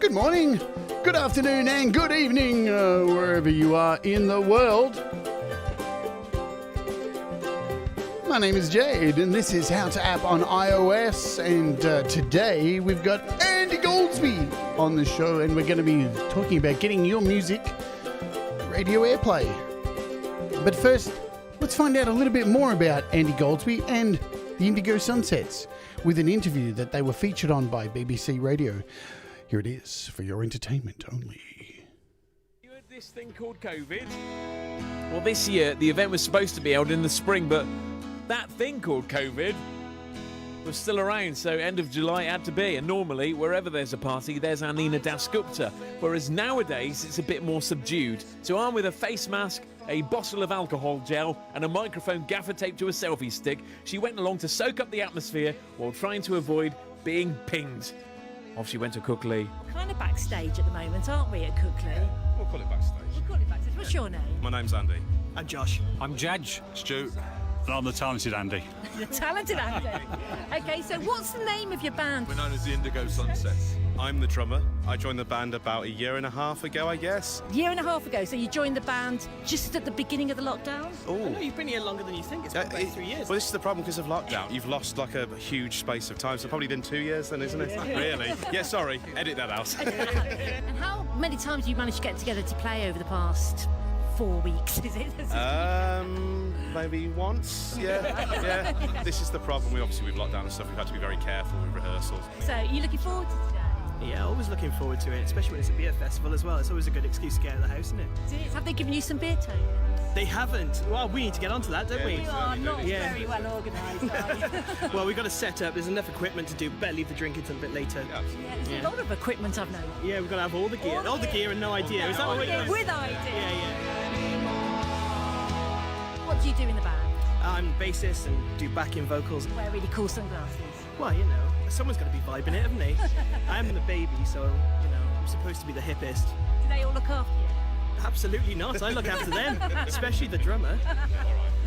Good morning, good afternoon, and good evening, wherever you are in the world. My name is Jade, and this is How to App on iOS. And today we've got Andy Goldsby on the show, and we're going to be talking about getting your music radio airplay. But first, let's find out a little bit more about Andy Goldsby and the Indigo Sunsets with an interview that they were featured on by BBC Radio. Here it is for your entertainment only. You heard this thing called COVID? Well, this year the event was supposed to be held in the spring, but that thing called COVID was still around, so end of July it had to be. And normally, wherever there's a party, there's Anina Dasgupta, whereas nowadays it's a bit more subdued. So armed with a face mask, a bottle of alcohol gel and a microphone gaffer taped to a selfie stick, she went along to soak up the atmosphere while trying to avoid being pinged. Off she went to Cookley. We're kind of backstage at the moment, aren't we, at Cookley? We'll call it backstage. We'll call it backstage. What's your name? My name's Andy. I'm Josh. I'm Judge. Stu. And I'm the talented Andy. The talented Andy. Okay, so what's the name of your band? We're known as the Indigo Sunsets. I'm the drummer. I joined the band about a year and a half ago, I guess. A year and a half ago, so you joined the band just at the beginning of the lockdown? Oh, no, you've been here longer than you think. It's been about 3 years. Well, this is the problem because of lockdown. You've lost like a huge space of time, so probably been 2 years then, isn't it? Really? Yeah, sorry. Edit that out. And how many times have you managed to get together to play over the past 4 weeks, is it? Maybe once, yeah. This is the problem. We've locked down and stuff. We've had to be very careful with rehearsals. So, are you looking forward to today? Yeah, always looking forward to it, especially when it's a beer festival as well. It's always a good excuse to get out of the house, isn't it? Have they given you some beer tokens? They haven't. Well, we need to get onto that, don't we? You are not very well organised, are you? Well, we've got to set up. There's enough equipment to do. Better leave the drink until a bit later. Yeah, there's a lot of equipment I've known. Yeah, we've got to have all the gear. All the gear and no idea. Is that what we're doing? With idea. Yeah. What do you do in the band? I'm bassist and do backing vocals. Wear really cool sunglasses. Well, you know, someone's got to be vibing it, haven't they? I'm the baby, so, you know, I'm supposed to be the hippest. Do they all look after you? Absolutely not. I look after them, especially the drummer.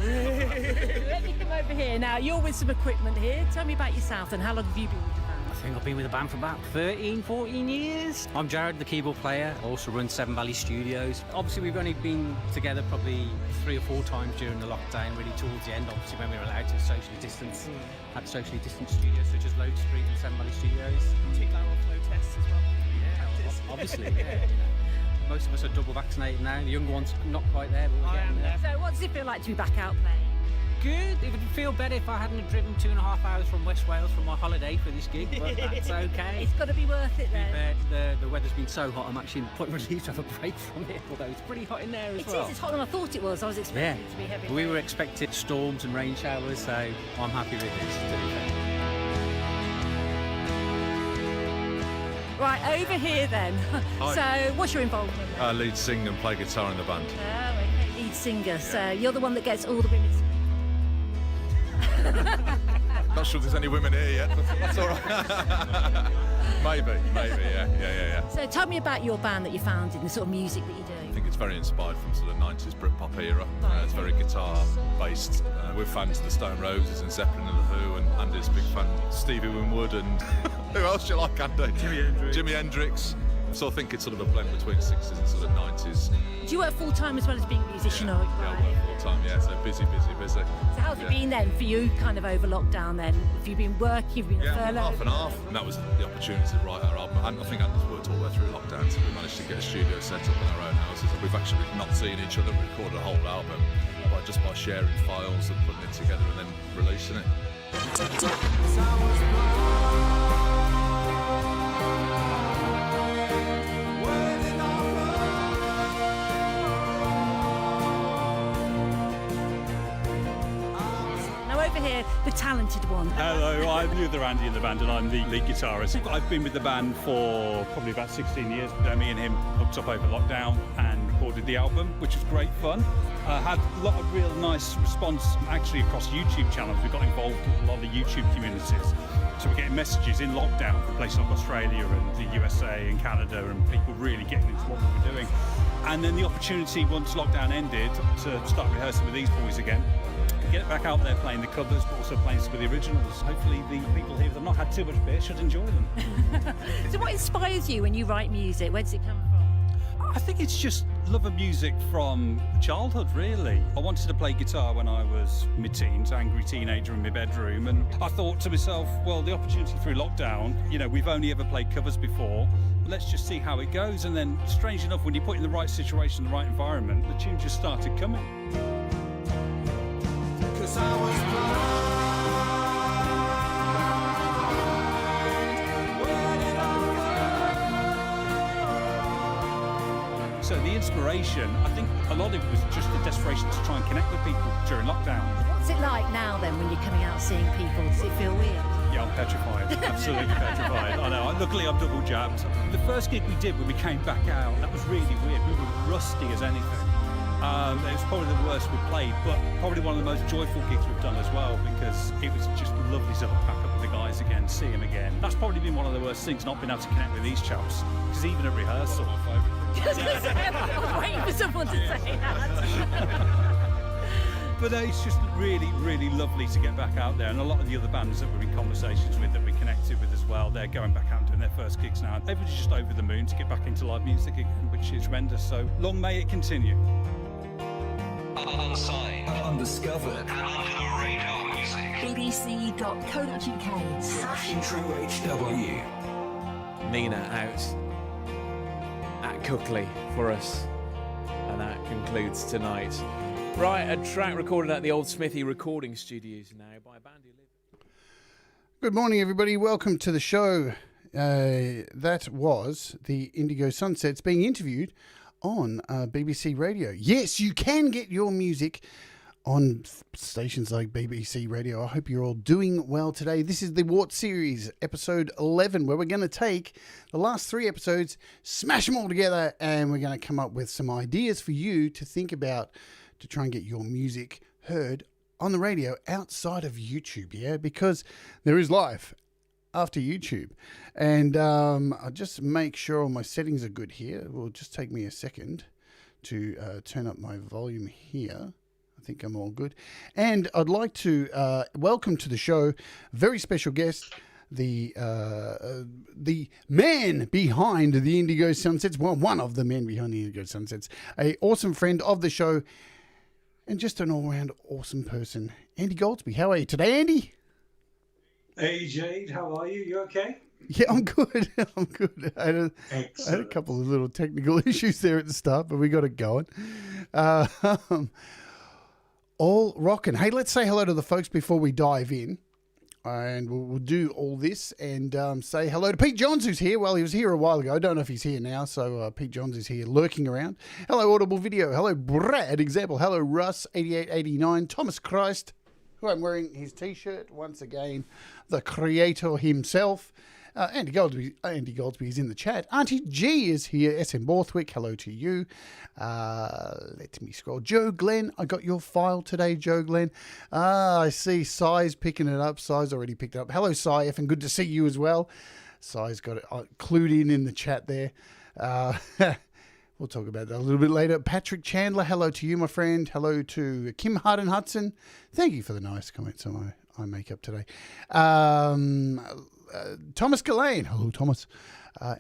Let me come over here. Now, you're with some equipment here. Tell me about yourself and how long have you been with the band? I think I've been with the band for about 13, 14 years. I'm Jared, the keyboard player. I also run Seven Valley Studios. Obviously, we've only been together probably 3 or 4 times during the lockdown, really towards the end, obviously, when we were allowed to socially distance. Had socially distant studios such as Lode Street and Seven Valley Studios. Take that off flow tests as well. Yeah, obviously, yeah. You know. Most of us are double vaccinated now. The younger one's not quite there, but we're getting there. So what does it feel like to be back out playing? Good. It would feel better if I hadn't driven 2.5 hours from West Wales for my holiday for this gig, but that's okay. It's got to be worth it then. The weather's been so hot, I'm actually quite relieved to have a break from it, although it's pretty hot in there as well. It is. It's hotter than I thought it was. I was expecting it to be heavy. We were expecting storms and rain showers, so I'm happy with this, to be fair. Right, over here then. So, what's your involvement? Lead singer and play guitar in the band. Oh, okay, lead singer. So, you're the one that gets all the women. Not sure if there's any women here yet, but that's all right. Maybe, yeah. So, tell me about your band that you founded and the sort of music that you do. I think it's very inspired from sort of 90s Britpop era. It's very guitar based. We're fans of the Stone Roses and Zeppelin and the Who, and Andy's a big fan of Stevie Winwood and who else do you like, Andy? Jimi Hendrix. So I think it's sort of a blend between 60s and sort of 90s. Do you work full time as well as being a musician? Yeah, I work full time, yeah, so busy. So how's it been then for you kind of over lockdown then? Have you been working, have you been furloughed? Half and half. And that was the opportunity to write our album. And I think Andy's worked all the way through lockdown, so we managed to get a studio set up in our own houses. We've actually not seen each other record a whole album just by sharing files and putting it together and then releasing it. Over here, the talented one. Hello, I'm the other Andy in the band and I'm the lead guitarist. I've been with the band for probably about 16 years. Me and him hooked up over lockdown and recorded the album, which was great fun. Had a lot of real nice response actually across YouTube channels. We got involved with a lot of the YouTube communities. So we're getting messages in lockdown from places like Australia and the USA and Canada, and people really getting into what we were doing. And then the opportunity, once lockdown ended, to start rehearsing with these boys again. get back out there playing the covers, but also playing some of the originals. Hopefully the people here that have not had too much beer should enjoy them. So what inspires you when you write music? Where does it come from? I think it's just love of music from childhood, really. I wanted to play guitar when I was mid-teens, angry teenager in my bedroom, and I thought to myself, well, the opportunity through lockdown, we've only ever played covers before, let's just see how it goes. And then, strange enough, when you put in the right situation, the right environment, the tune just started coming. 'Cause I was So the inspiration, I think a lot of it was just the desperation to try and connect with people during lockdown. What's it like now then when you're coming out seeing people? Does it feel weird? Yeah, I'm petrified, absolutely petrified. I know, luckily I'm double jabbed. The first gig we did when we came back out, that was really weird. We were rusty as anything. It was probably the worst we played, but probably one of the most joyful gigs we've done as well, because it was just lovely to pack up with the guys again, see them again. That's probably been one of the worst things, not being able to connect with these chaps, because even at rehearsal. I was waiting for someone to say that. But it's just really, really lovely to get back out there. And a lot of the other bands that we're in conversations with, that we connected with as well, they're going back out and doing their first gigs now. Everybody's just over the moon to get back into live music again, which is tremendous. So long may it continue. Unsigned, undiscovered, and under the radar music. bbc.co.uk/TrueHW. Nina out at Cookley for us. And that concludes tonight. Right, a track recorded at the Old Smithy recording studios now by a band who live. Good morning, everybody. Welcome to the show. That was the Indigo Sunsets being interviewed on BBC Radio. Yes, you can get your music on stations like BBC Radio. I hope you're all doing well today. This is the W.A.R.T series, episode 11, where we're going to take the last 3 episodes, smash them all together, and we're going to come up with some ideas for you to think about to try and get your music heard on the radio outside of YouTube, yeah? Because there is life after YouTube. And I'll just make sure all my settings are good here. It will just take me a second to turn up my volume here. I think I'm all good. And I'd like to welcome to the show very special guest, the man behind the Indigo Sunsets. Well, one of the men behind the Indigo Sunsets. A awesome friend of the show and just an all-round awesome person, Andy Goldsby. How are you today, Andy? Hey, Jade. How are you? You okay? Yeah, I'm good. I'm good. I had a couple of little technical issues there at the start, but we got it going. All rocking. Hey, let's say hello to the folks before we dive in. And we'll do all this and say hello to Pete Johns, who's here. Well, he was here a while ago. I don't know if he's here now, so Pete Johns is here lurking around. Hello, Audible Video. Hello, Brad Example. Hello, Russ8889. Thomas Christ, who I'm wearing his T-shirt. Once again, the creator himself. Andy Goldsby is in the chat. Auntie G is here. SM Borthwick, hello to you. Let me scroll. Joe Glenn, I got your file today, Joe Glenn. I see Sai's picking it up. Sai's already picked it up. Hello, Sai F, and good to see you as well. Sai's got it clued in the chat there. We'll talk about that a little bit later. Patrick Chandler, hello to you, my friend. Hello to Kim Harden Hudson. Thank you for the nice comments on my makeup today. Thomas Gillane. Hello, Thomas.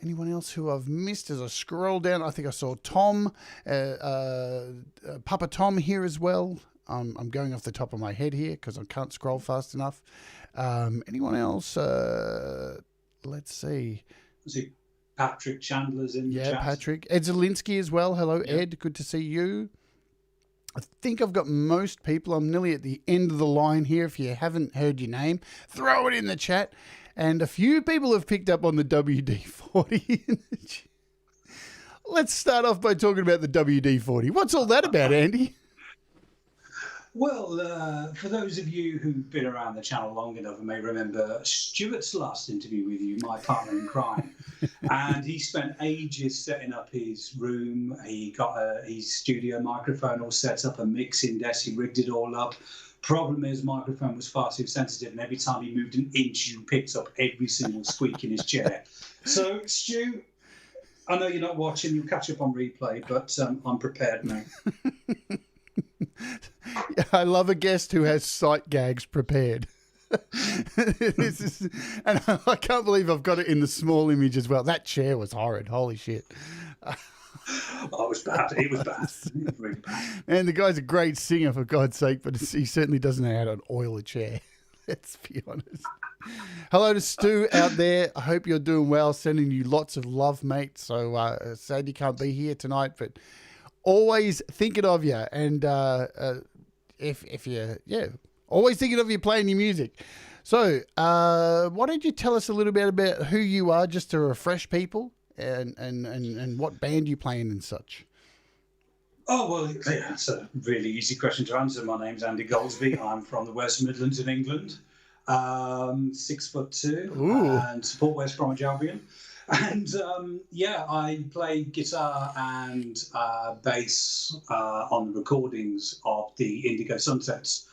Anyone else who I've missed as I scroll down? I think I saw Tom, Papa Tom here as well. I'm going off the top of my head here because I can't scroll fast enough. Anyone else? Let's see. Was it Patrick Chandler's in the chat? Yeah, Patrick. Ed Zielinski as well. Hello, yeah. Ed. Good to see you. I think I've got most people. I'm nearly at the end of the line here. If you haven't heard your name, throw it in the chat. And a few people have picked up on the WD-40. Let's start off by talking about the WD-40. What's all that about, Andy? Well, for those of you who've been around the channel long enough and may remember Stuart's last interview with you, my partner in crime, and he spent ages setting up his room. He got his studio microphone all set up, a mixing desk. He rigged it all up. Problem is, microphone was far too sensitive, and every time he moved an inch, you picked up every single squeak in his chair. So, Stu, I know you're not watching. You'll catch up on replay, but I'm prepared now. I love a guest who has sight gags prepared. And I can't believe I've got it in the small image as well. That chair was horrid. Holy shit. Oh, it was bad. It was bad. It was really bad. And the guy's a great singer, for God's sake, but he certainly doesn't know how to oil a chair. Let's be honest. Hello to Stu out there. I hope you're doing well. Sending you lots of love, mate. So sad you can't be here tonight, but always thinking of you. And if you, always thinking of you playing your music. So why don't you tell us a little bit about who you are, just to refresh people, and what band you playing and such. Oh, well, yeah, it's a really easy question to answer. My name's Andy Goldsby. I'm from the West Midlands in England. 6'2", and support West Bromwich Albion. And I play guitar and bass on the recordings of the Indigo Sunsets,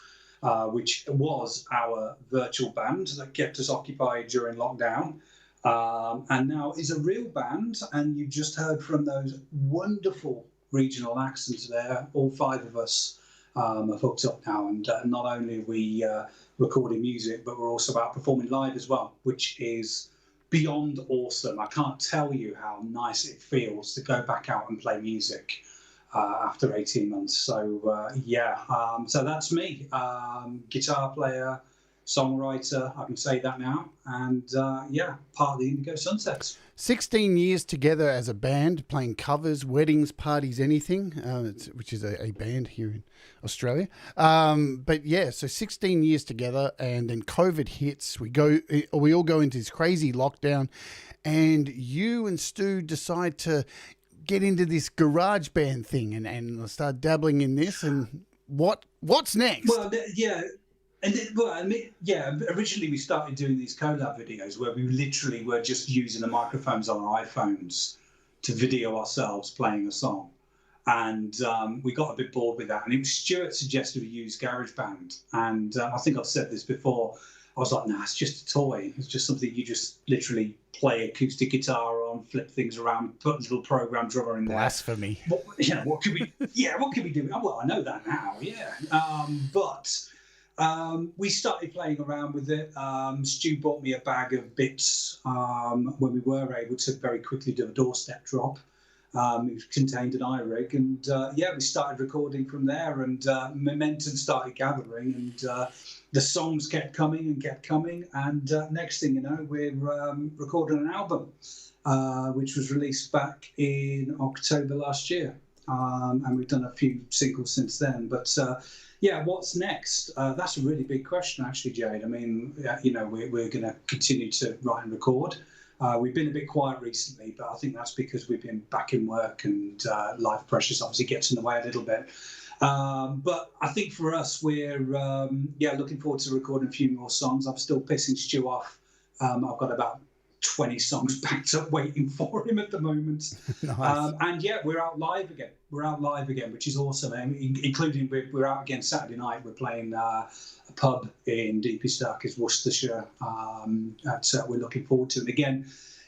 which was our virtual band that kept us occupied during lockdown. And now is a real band, and you just heard from those wonderful regional accents there. All five of us are hooked up now, and not only are we recording music, but we're also about performing live as well, which is beyond awesome. I can't tell you how nice it feels to go back out and play music after 18 months. So so that's me, guitar player, songwriter, I can say that now, and part of the Indigo Sunsets. 16 years together as a band, playing covers, weddings, parties, anything, which is a band here in Australia. So 16 years together, and then COVID hits. We all go into this crazy lockdown, and you and Stu decide to get into this garage band thing and start dabbling in this. And what's next? Well, originally we started doing these collab videos where we literally were just using the microphones on our iPhones to video ourselves playing a song. And we got a bit bored with that. And it was Stuart suggested we use GarageBand. And I think I've said this before. I was like, nah, it's just a toy. It's just something you just literally play acoustic guitar on, flip things around, put a little program drummer in there. Blasphemy. What can we do? Well, I know that now, we started playing around with it. Stu bought me a bag of bits when we were able to very quickly do a doorstep drop. It contained an iRig, and we started recording from there, and momentum started gathering, and the songs kept coming, and next thing you know, we're recording an album, which was released back in October last year, and we've done a few singles since then, but what's next? That's a really big question, actually, Jade. I mean, we're going to continue to write and record. We've been a bit quiet recently, but I think that's because we've been back in work, and life pressures obviously gets in the way a little bit. But I think for us, we're looking forward to recording a few more songs. I'm still pissing Stu off. I've got about 20 songs backed up waiting for him at the moment. Nice. We're out live again. Which is awesome. Including we're out again Saturday night. We're playing a pub in Deepest Darkest Worcestershire. We're looking forward to it again.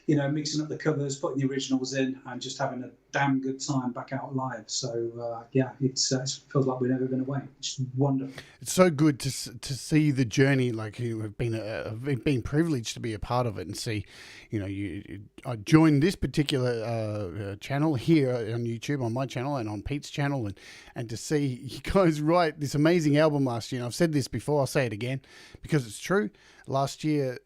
Mixing up the covers, putting the originals in, and just having a damn good time back out live. So it feels like we're never been away. It's wonderful. It's so good to see the journey. Like I've been privileged to be a part of it and see. I joined this particular channel here on YouTube, on my channel and on Pete's channel, and to see you guys write this amazing album last year. And I've said this before, I'll say it again because it's true. Last year,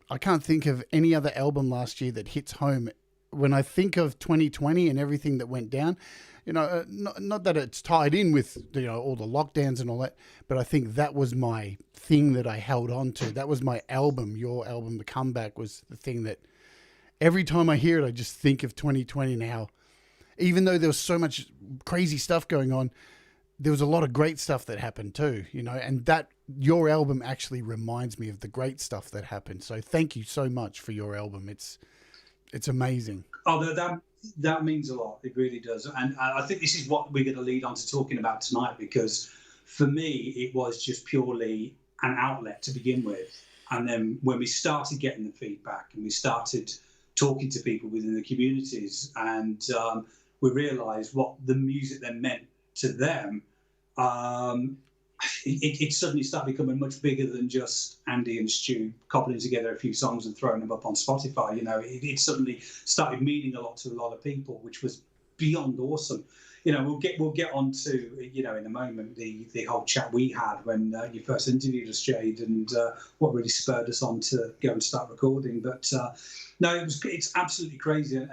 I can't think of any other album last year that hits home. When I think of 2020 and everything that went down, not that it's tied in with all the lockdowns and all that, but I think that was my thing that I held on to. That was my album. Your album, The Comeback, was the thing that every time I hear it, I just think of 2020 now. Even though there was so much crazy stuff going on, there was a lot of great stuff that happened too, and that your album actually reminds me of the great stuff that happened. So thank you so much for your album. It's amazing. Oh, that means a lot. It really does. And I think this is what we're going to lead on to talking about tonight, because for me, it was just purely an outlet to begin with. And then when we started getting the feedback and we started talking to people within the communities, and we realised what the music then meant to them, it suddenly started becoming much bigger than just Andy and Stu cobbling together a few songs and throwing them up on Spotify. It suddenly started meaning a lot to a lot of people, which was beyond awesome. We'll get on to, in a moment, the whole chat we had when you first interviewed us, Jade, and what really spurred us on to go and start recording. But no, it's absolutely crazy. And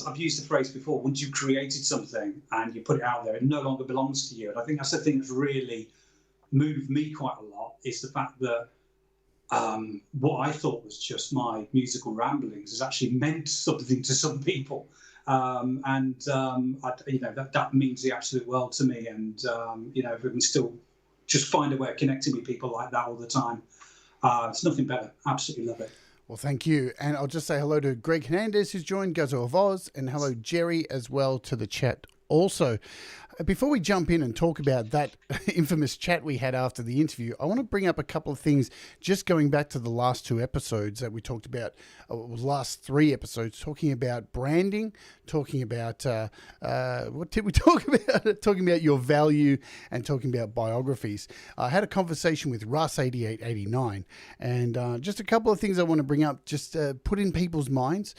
I've used the phrase before, once you've created something and you put it out there, it no longer belongs to you. And I think that's the thing that's really moved me quite a lot, is the fact that what I thought was just my musical ramblings has actually meant something to some people. That means the absolute world to me. And, if we can still just find a way of connecting with people like that all the time, it's nothing better. Absolutely love it. Well, thank you. And I'll just say hello to Greg Hernandez, who's joined, Guzzo of Oz, and hello, Jerry, as well, to the chat also. Before we jump in and talk about that infamous chat we had after the interview, I want to bring up a couple of things, just going back to the last two episodes that we talked about, last three episodes, talking about branding, talking about, what did we talk about? Talking about your value and talking about biographies. I had a conversation with Russ8889, and just a couple of things I want to bring up, just put in people's minds.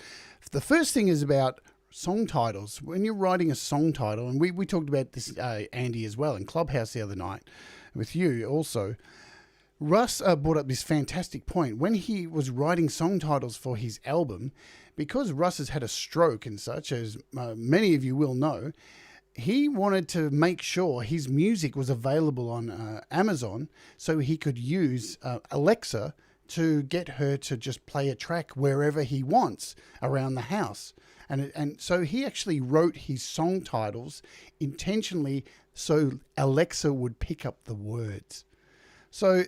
The first thing is about song titles. When you're writing a song title, and we talked about this, Andy, as well, in Clubhouse the other night with you also, Russ brought up this fantastic point. When he was writing song titles for his album, because Russ has had a stroke and such, as many of you will know, he wanted to make sure his music was available on Amazon so he could use Alexa to get her to just play a track wherever he wants around the house. And so he actually wrote his song titles intentionally so Alexa would pick up the words. So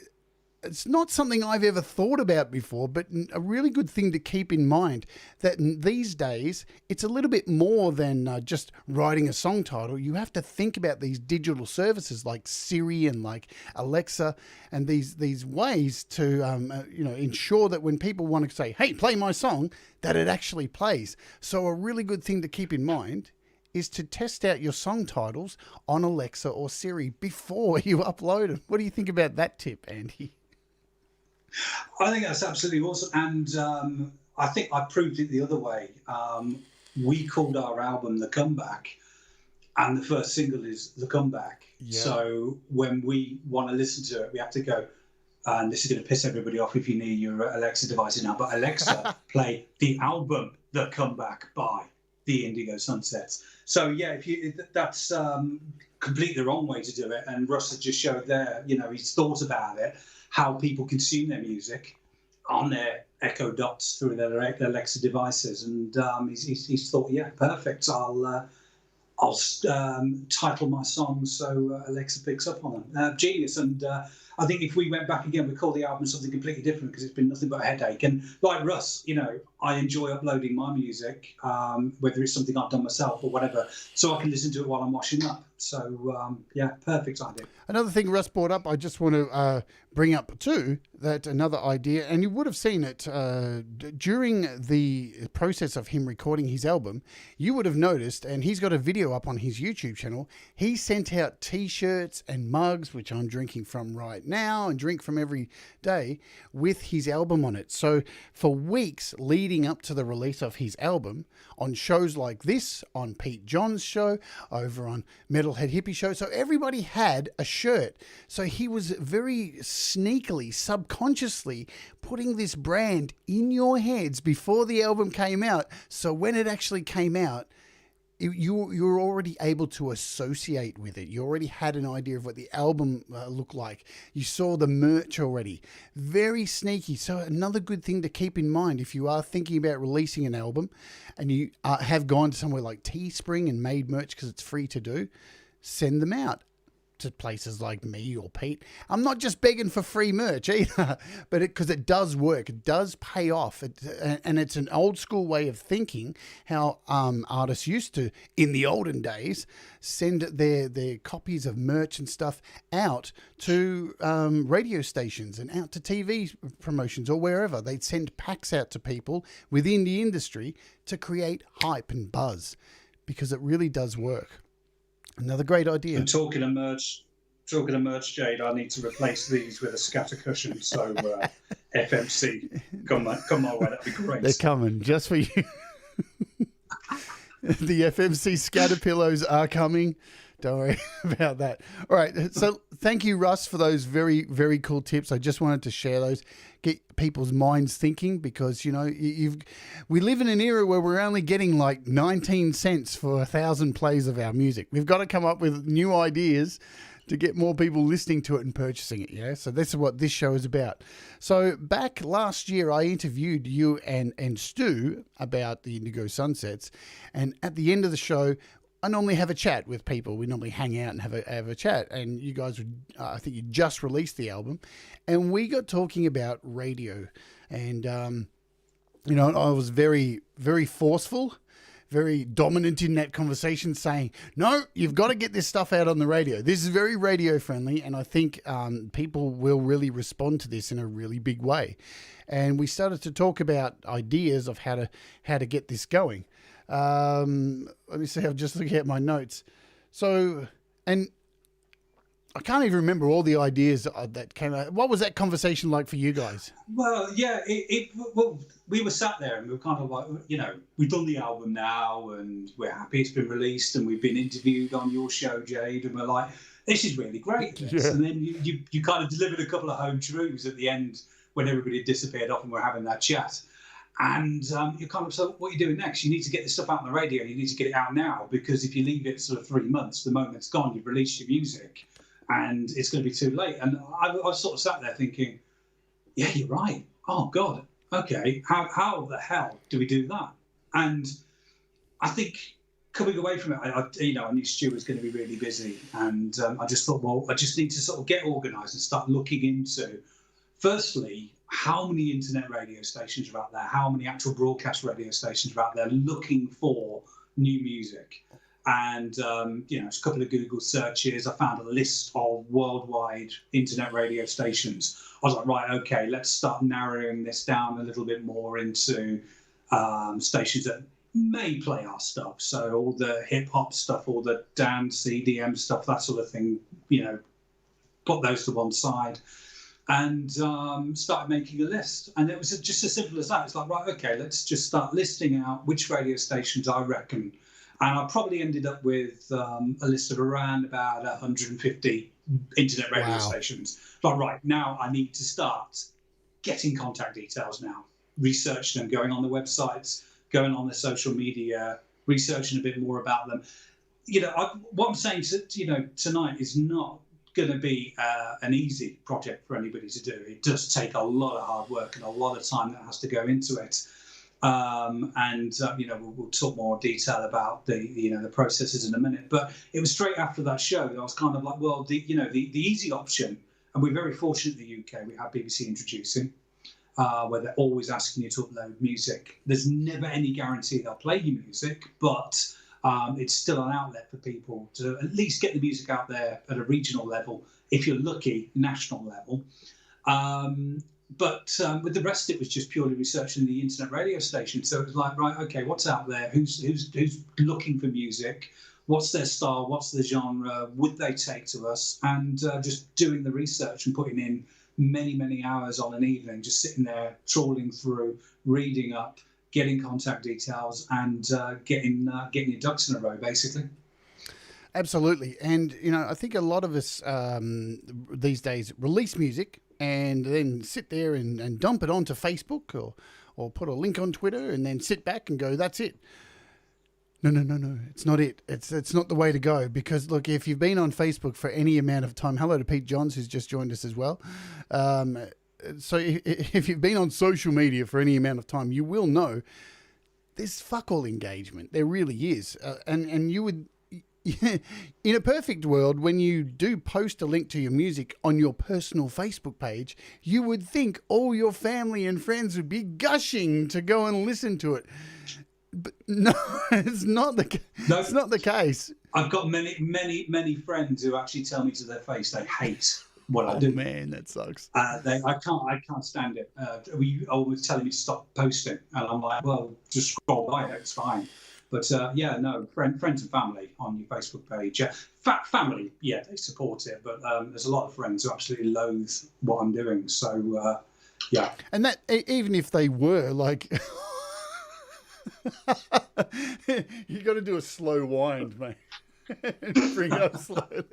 it's not something I've ever thought about before, but a really good thing to keep in mind, that these days it's a little bit more than just writing a song title. You have to think about these digital services like Siri and like Alexa, and these ways to ensure that when people want to say, hey, play my song, that it actually plays. So a really good thing to keep in mind is to test out your song titles on Alexa or Siri before you upload them. What do you think about that tip, Andy? I think that's absolutely awesome. And I think I proved it the other way. We called our album The Comeback, and the first single is The Comeback. Yeah. So when we want to listen to it, we have to go, and this is going to piss everybody off if you need your Alexa devices now, but Alexa, play the album The Comeback by the Indigo Sunsets. So yeah, that's completely the wrong way to do it. And Russ has just showed there, he's thought about it, how people consume their music on their Echo Dots through their Alexa devices, and he's thought, yeah, perfect. I'll title my songs so Alexa picks up on them. Genius. And I think if we went back again, we'd call the album something completely different, because it's been nothing but a headache. And like Russ, I enjoy uploading my music, whether it's something I've done myself or whatever, so I can listen to it while I'm washing up. So, yeah, perfect idea. Another thing Russ brought up, I just want to bring up too, that another idea, and you would have seen it during the process of him recording his album, you would have noticed, and he's got a video up on his YouTube channel, he sent out T-shirts and mugs, which I'm drinking from right now and drink from every day, with his album on it. So for weeks leading up to the release of his album, on shows like this, on Pete John's show, over on Metalhead Hippie Show, so everybody had a shirt. So he was very sneakily, subconsciously putting this brand in your heads before the album came out. So when it actually came out, you were already able to associate with it. You already had an idea of what the album looked like. You saw the merch already. Very sneaky. So another good thing to keep in mind if you are thinking about releasing an album and you have gone to somewhere like Teespring and made merch because it's free to do, send them out to places like me or Pete. I'm not just begging for free merch either, but because it does work, it does pay off, and it's an old school way of thinking, how artists used to, in the olden days, send their copies of merch and stuff out to radio stations and out to TV promotions or wherever. They'd send packs out to people within the industry to create hype and buzz, because it really does work. Another great idea. And talking of merch, talking of merch, Jade, I need to replace these with a scatter cushion. So FMC, come my way. That'd be great. They're coming just for you. The FMC scatter pillows are coming. Don't worry about that. All right. So thank you, Russ, for those very, very cool tips. I just wanted to share those, get people's minds thinking, because, you know, we live in an era where we're only getting like 19 cents for 1,000 plays of our music. We've got to come up with new ideas to get more people listening to it and purchasing it. Yeah. So that's what this show is about. So back last year, I interviewed you and Stu about the Indigo Sunsets. And at the end of the show, I normally have a chat with people. We normally hang out and have a chat. And you guys would, I think you just released the album, and we got talking about radio. And, you know, I was very, very forceful, very dominant in that conversation, saying, no, you've got to get this stuff out on the radio. This is very radio friendly. And I think people will really respond to this in a really big way. And we started to talk about ideas of how to get this going. Let me see. I'm just looking at my notes. So, and I can't even remember all the ideas that came out. What was that conversation like for you guys? Well, yeah, well, we were sat there and we were kind of like, you know, we've done the album now and we're happy it's been released and we've been interviewed on your show, Jade, and we're like, this is really great. This. Yeah. And then you kind of delivered a couple of home truths at the end when everybody had disappeared off and we're having that chat. And you're kind of, so what are you doing next? You need to get this stuff out on the radio. You need to get it out now, because if you leave it sort of 3 months, the moment it's gone, you've released your music and it's going to be too late. And I sort of sat there thinking, yeah, you're right. Oh, God. Okay. How the hell do we do that? And I think coming away from it, I knew Stu was going to be really busy. And I just thought, well, I just need to sort of get organised and start looking into, firstly, how many internet radio stations are out there, how many actual broadcast radio stations are out there looking for new music. And, you know, it's a couple of Google searches. I found a list of worldwide internet radio stations. I was like, right, okay, let's start narrowing this down a little bit more into stations that may play our stuff. So all the hip hop stuff, all the dance, EDM stuff, that sort of thing, you know, put those to one side. And started making a list. And it was just as simple as that. It's like, right, okay, let's just start listing out which radio stations I reckon. And I probably ended up with a list of around about 150 internet radio stations. Like, right, now I need to start getting contact details now, researching them, going on the websites, going on their social media, researching a bit more about them. You know, what I'm saying tonight is not going to be an easy project for anybody to do. It does take a lot of hard work and a lot of time that has to go into it. You know, we'll talk more detail about the processes in a minute. But it was straight after that show that I was kind of like, well, the easy option, and we're very fortunate in the UK, we have BBC Introducing, where they're always asking you to upload music. There's never any guarantee they'll play your music, but it's still an outlet for people to at least get the music out there at a regional level, if you're lucky, national level. But with the rest, it was just purely researching the internet radio station. So it was like, right, okay, what's out there? Who's looking for music? What's their style? What's the genre? Would they take to us? And just doing the research and putting in many, many hours on an evening, just sitting there, trawling through, reading up, getting contact details, and getting your ducks in a row, basically. Absolutely. And, you know, I think a lot of us these days release music and then sit there and dump it onto Facebook or put a link on Twitter and then sit back and go, that's it. No. It's not it. It's not the way to go, because, look, if you've been on Facebook for any amount of time, hello to Pete Johns, who's just joined us as well. So if you've been on social media for any amount of time, you will know there's fuck all engagement. There really is. And you would, in a perfect world, when you do post a link to your music on your personal Facebook page, you would think all your family and friends would be gushing to go and listen to it. But no, it's not it's not the case. I've got many friends who actually tell me to their face they hate what I do. Oh man, that sucks. I can't stand it. Always telling me to stop posting, and I'm like, well, just scroll by it. It's fine. But yeah, no, friends and family on your Facebook page. Family, yeah, they support it, but there's a lot of friends who absolutely loathe what I'm doing. So yeah, and that even if they were like, you got to do a slow wind, mate. Bring it up slowly.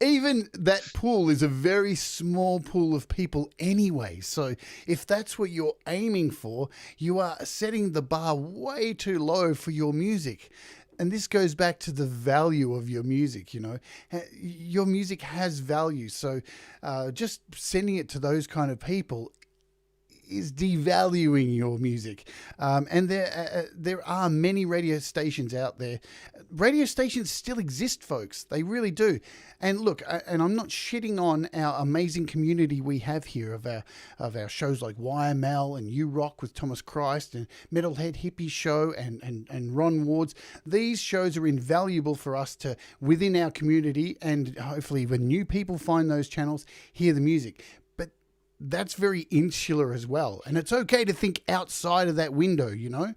Even that pool is a very small pool of people anyway. So if that's what you're aiming for, you are setting the bar way too low for your music. And this goes back to the value of your music, you know. Your music has value. So just sending it to those kind of people is devaluing your music. And there are many radio stations out there. Radio stations still exist, folks. They really do. And look, and I'm not shitting on our amazing community we have here of our shows like YML and You Rock with Thomas Christ and Metalhead Hippie Show and Ron Ward's. These shows are invaluable for us to, within our community, and hopefully when new people find those channels, hear the music. That's very insular as well. And it's okay to think outside of that window, you know?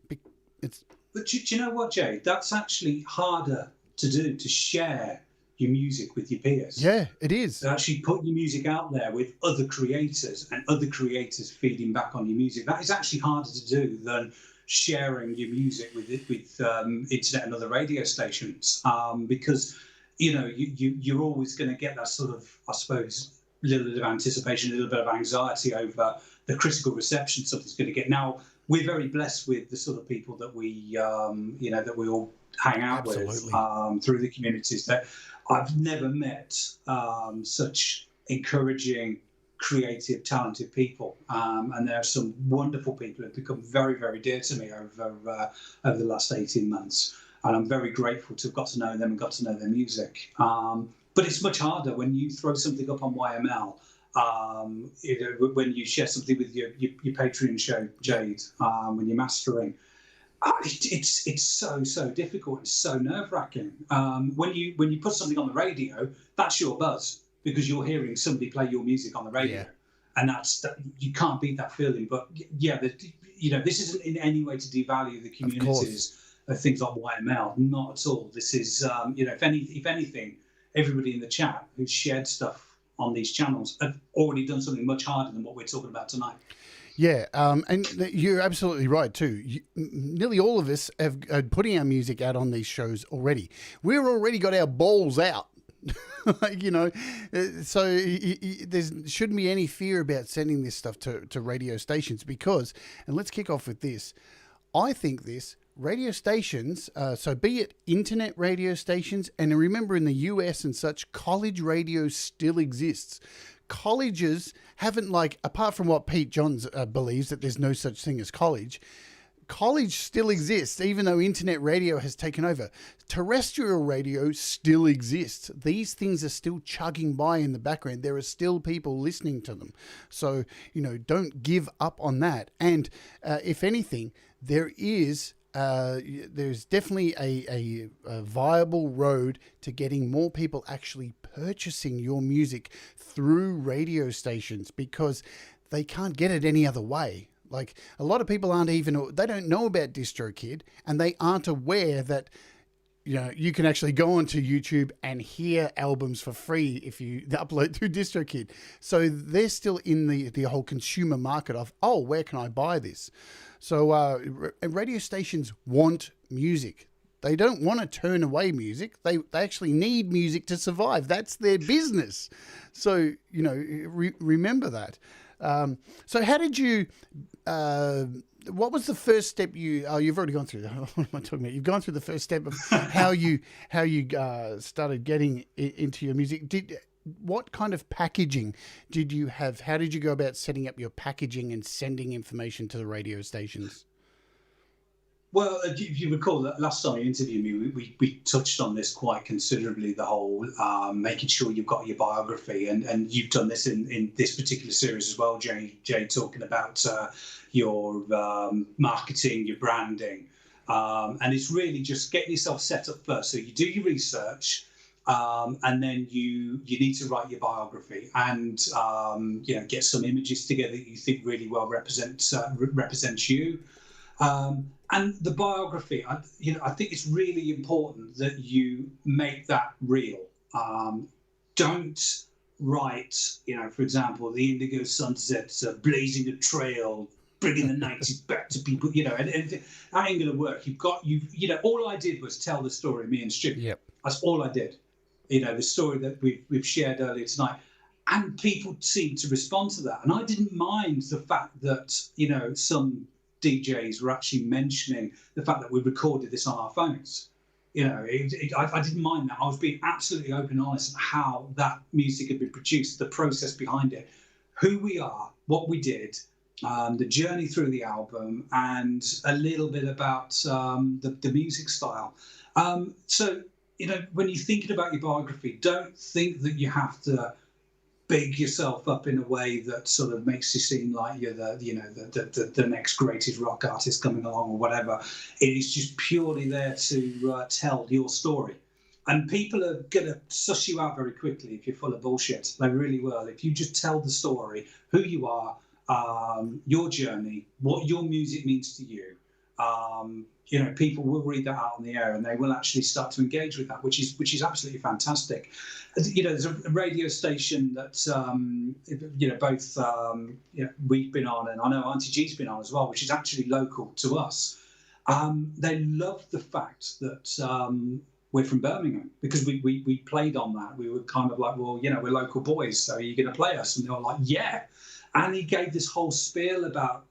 But do you know what, Jade? That's actually harder to do, to share your music with your peers. Yeah, it is. To actually put your music out there with other creators and other creators feeding back on your music. That is actually harder to do than sharing your music with internet and other radio stations. Because, you know, you're always going to get that sort of, I suppose, little bit of anticipation, a little bit of anxiety over the critical reception something's going to get. Now, we're very blessed with the sort of people that we, that we all hang out with through the communities. That I've never met such encouraging, creative, talented people. And there are some wonderful people who have become very, very dear to me over the last 18 months. And I'm very grateful to have got to know them and got to know their music. But it's much harder when you throw something up on YML, when you share something with your Patreon show, Jade, when you're mastering. It's so difficult. It's so nerve-wracking. When you put something on the radio, that's your buzz because you're hearing somebody play your music on the radio, and you can't beat that feeling. But yeah, this isn't in any way to devalue the communities of things like YML. Not at all. This is if anything. Everybody in the chat who's shared stuff on these channels have already done something much harder than what we're talking about tonight. Yeah, and you're absolutely right too. Nearly all of us have putting our music out on these shows already. We've already got our balls out. So there shouldn't be any fear about sending this stuff to radio stations because, and let's kick off with this, I think radio stations, so be it internet radio stations, and remember in the US and such, college radio still exists. Colleges haven't, apart from what Pete Johns believes, that there's no such thing as college still exists, even though internet radio has taken over. Terrestrial radio still exists. These things are still chugging by in the background. There are still people listening to them. So, don't give up on that. And if anything, there's definitely a viable road to getting more people actually purchasing your music through radio stations because they can't get it any other way. Like a lot of people they don't know about DistroKid and they aren't aware that, you can actually go onto YouTube and hear albums for free if you upload through DistroKid. So they're still in the whole consumer market of, where can I buy this? So radio stations want music. They don't want to turn away music. They actually need music to survive. That's their business. So, remember that. So how did you, what was the first step you've already gone through that. What am I talking about? You've gone through the first step of how you started getting into your music. What kind of packaging did you have? How did you go about setting up your packaging and sending information to the radio stations? Well, if you recall that last time you interviewed me, we touched on this quite considerably, the whole making sure you've got your biography. And you've done this in this particular series as well, Jay, talking about your marketing, your branding. And it's really just getting yourself set up first. So you do your research. And then you need to write your biography and get some images together that you think really well represents you. And the biography, I think it's really important that you make that real. Don't write, for example, the Indigo Sunsets blazing a trail, bringing the 90s back to people, and that ain't going to work. All I did was tell the story, me and Stu. Yep. That's all I did. The story that we've shared earlier tonight. And people seemed to respond to that. And I didn't mind the fact that, some DJs were actually mentioning the fact that we recorded this on our phones. I didn't mind that. I was being absolutely open and honest on how that music had been produced, the process behind it, who we are, what we did, the journey through the album, and a little bit about the music style. So, when you're thinking about your biography, don't think that you have to big yourself up in a way that sort of makes you seem like you're the next greatest rock artist coming along or whatever. It is just purely there to tell your story. And people are going to suss you out very quickly if you're full of bullshit. They really will. If you just tell the story, who you are, your journey, what your music means to you, people will read that out on the air and they will actually start to engage with that, which is absolutely fantastic. There's a radio station that both we've been on, and I know Auntie G's been on as well, which is actually local to us. They love the fact that we're from Birmingham, because we played on that. We were kind of like, well, we're local boys, so are you going to play us? And they were like, yeah. And he gave this whole spiel about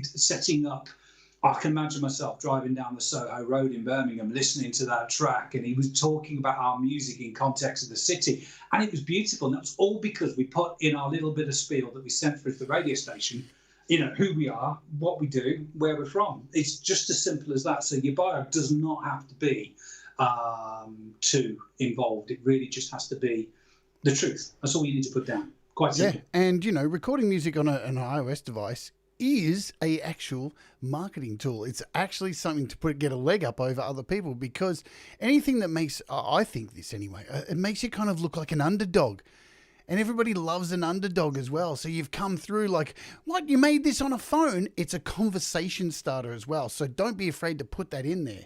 setting up. I can imagine myself driving down the Soho Road in Birmingham, listening to that track, and he was talking about our music in context of the city, and it was beautiful. And that was all because we put in our little bit of spiel that we sent through to the radio station, who we are, what we do, where we're from. It's just as simple as that. So your bio does not have to be too involved. It really just has to be the truth. That's all you need to put down. Quite simple. Yeah, and recording music on an iOS device is a actual marketing tool. It's actually something to get a leg up over other people, because anything that makes, I think this anyway, it makes you kind of look like an underdog. And everybody loves an underdog as well. So you've come through like, what, you made this on a phone? It's a conversation starter as well. So don't be afraid to put that in there.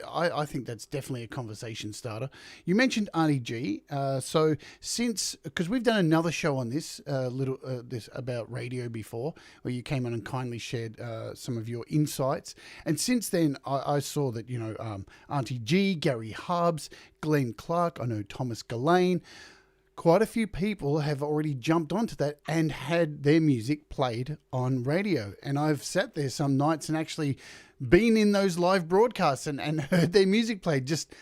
I think that's definitely a conversation starter. You mentioned Auntie G. So because we've done another show on this, this about radio before, where you came on and kindly shared some of your insights. And since then, I saw that, Auntie G, Gary Hubbs, Glenn Clark, I know Thomas Gillane, quite a few people have already jumped onto that and had their music played on radio. And I've sat there some nights and actually been in those live broadcasts and heard their music played just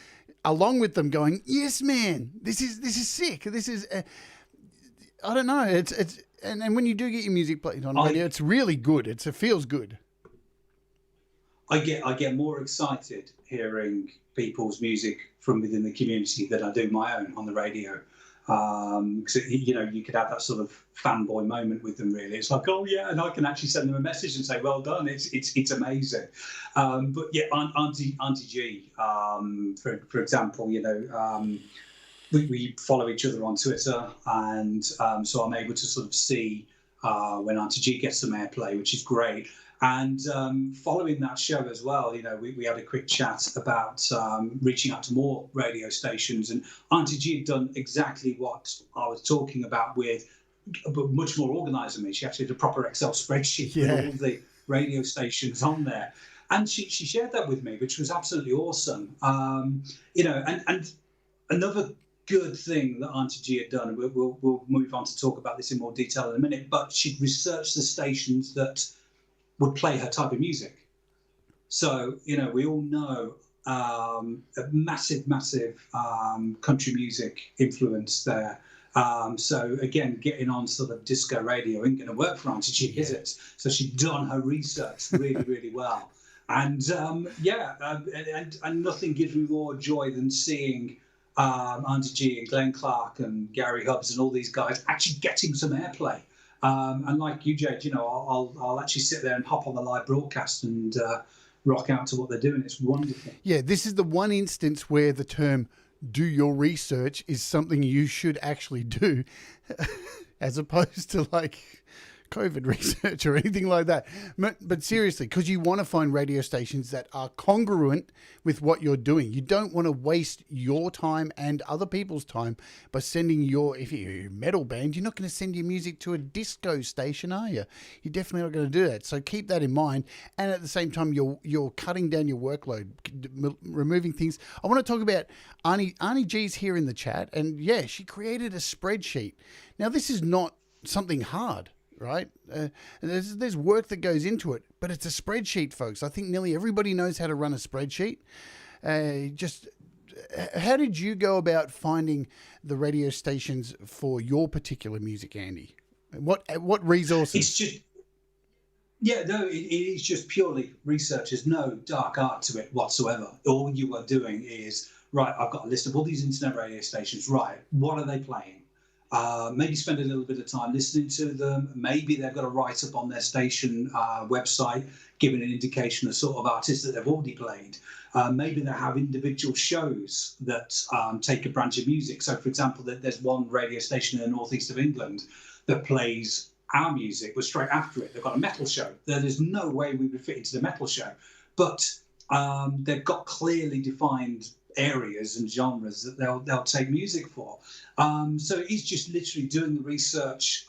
along with them, going, yes, man, this is sick. This is, I don't know. And when you do get your music played on radio, it's really good. It feels good. I get more excited hearing people's music from within the community than I do my own on the radio. Because you could have that sort of fanboy moment with them. Really, it's like, oh yeah, and I can actually send them a message and say, well done, it's amazing. But yeah, Auntie G, for example, we follow each other on Twitter, and so I'm able to sort of see when Auntie G gets some airplay, which is great. And following that show as well, we had a quick chat about reaching out to more radio stations. And Auntie G had done exactly what I was talking about but much more organised than me. She actually had a proper Excel spreadsheet with all the radio stations on there. And she shared that with me, which was absolutely awesome. And another good thing that Auntie G had done, and we'll move on to talk about this in more detail in a minute, but she'd researched the stations that would play her type of music. So, we all know a massive country music influence there. So again, getting on sort of disco radio ain't going to work for Auntie G, is it? So she'd done her research really, really well. And and nothing gives me more joy than seeing Auntie G and Glenn Clark and Gary Hubbs and all these guys actually getting some airplay. And like you, Jade, I'll actually sit there and hop on the live broadcast and rock out to what they're doing. It's wonderful. Yeah, this is the one instance where the term "do your research" is something you should actually do, as opposed to like COVID research or anything like that. But seriously, because you want to find radio stations that are congruent with what you're doing. You don't want to waste your time and other people's time by sending if you're a metal band, you're not going to send your music to a disco station, are you? You're definitely not going to do that. So keep that in mind. And at the same time, you're cutting down your workload, removing things. I want to talk about Arnie G's here in the chat. And yeah, she created a spreadsheet. Now, this is not something hard, right? There's work that goes into it, but it's a spreadsheet, folks. I think nearly everybody knows how to run a spreadsheet. How did you go about finding the radio stations for your particular music, Andy? What resources? It's just, it is just purely research. There's no dark art to it whatsoever. All you are doing is, right, I've got a list of all these internet radio stations. Right, what are they playing? Maybe spend a little bit of time listening to them. Maybe they've got a write-up on their station website giving an indication of sort of artists that they've already played. Maybe they have individual shows that take a branch of music. So, for example, there's one radio station in the northeast of England that plays our music, but straight after it, they've got a metal show. There's no way we would fit into the metal show. But they've got clearly defined areas and genres that they'll take music for. So it's just literally doing the research,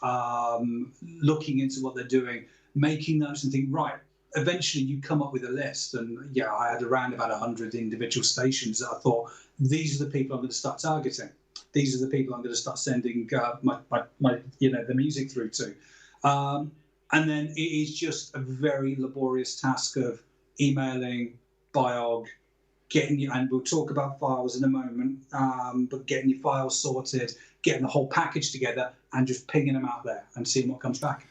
looking into what they're doing, making notes and think, right, eventually you come up with a list. And yeah, I had around about 100 individual stations that I thought, these are the people I'm going to start targeting. These are the people I'm going to start sending my the music through to. And then it is just a very laborious task of emailing, biog, getting you, and we'll talk about files in a moment, but getting your files sorted, getting the whole package together, and just pinging them out there and seeing what comes back.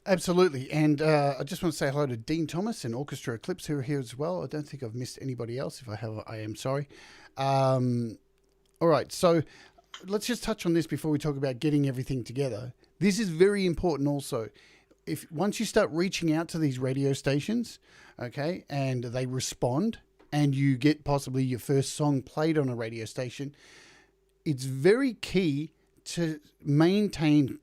Absolutely. And I just want to say hello to Dean Thomas and Orchestra Eclipse, who are here as well. I don't think I've missed anybody else. If I have, I am sorry. All right. So let's just touch on this before we talk about getting everything together. This is very important also. Once you start reaching out to these radio stations, okay, and they respond, and you get possibly your first song played on a radio station, it's very key to maintain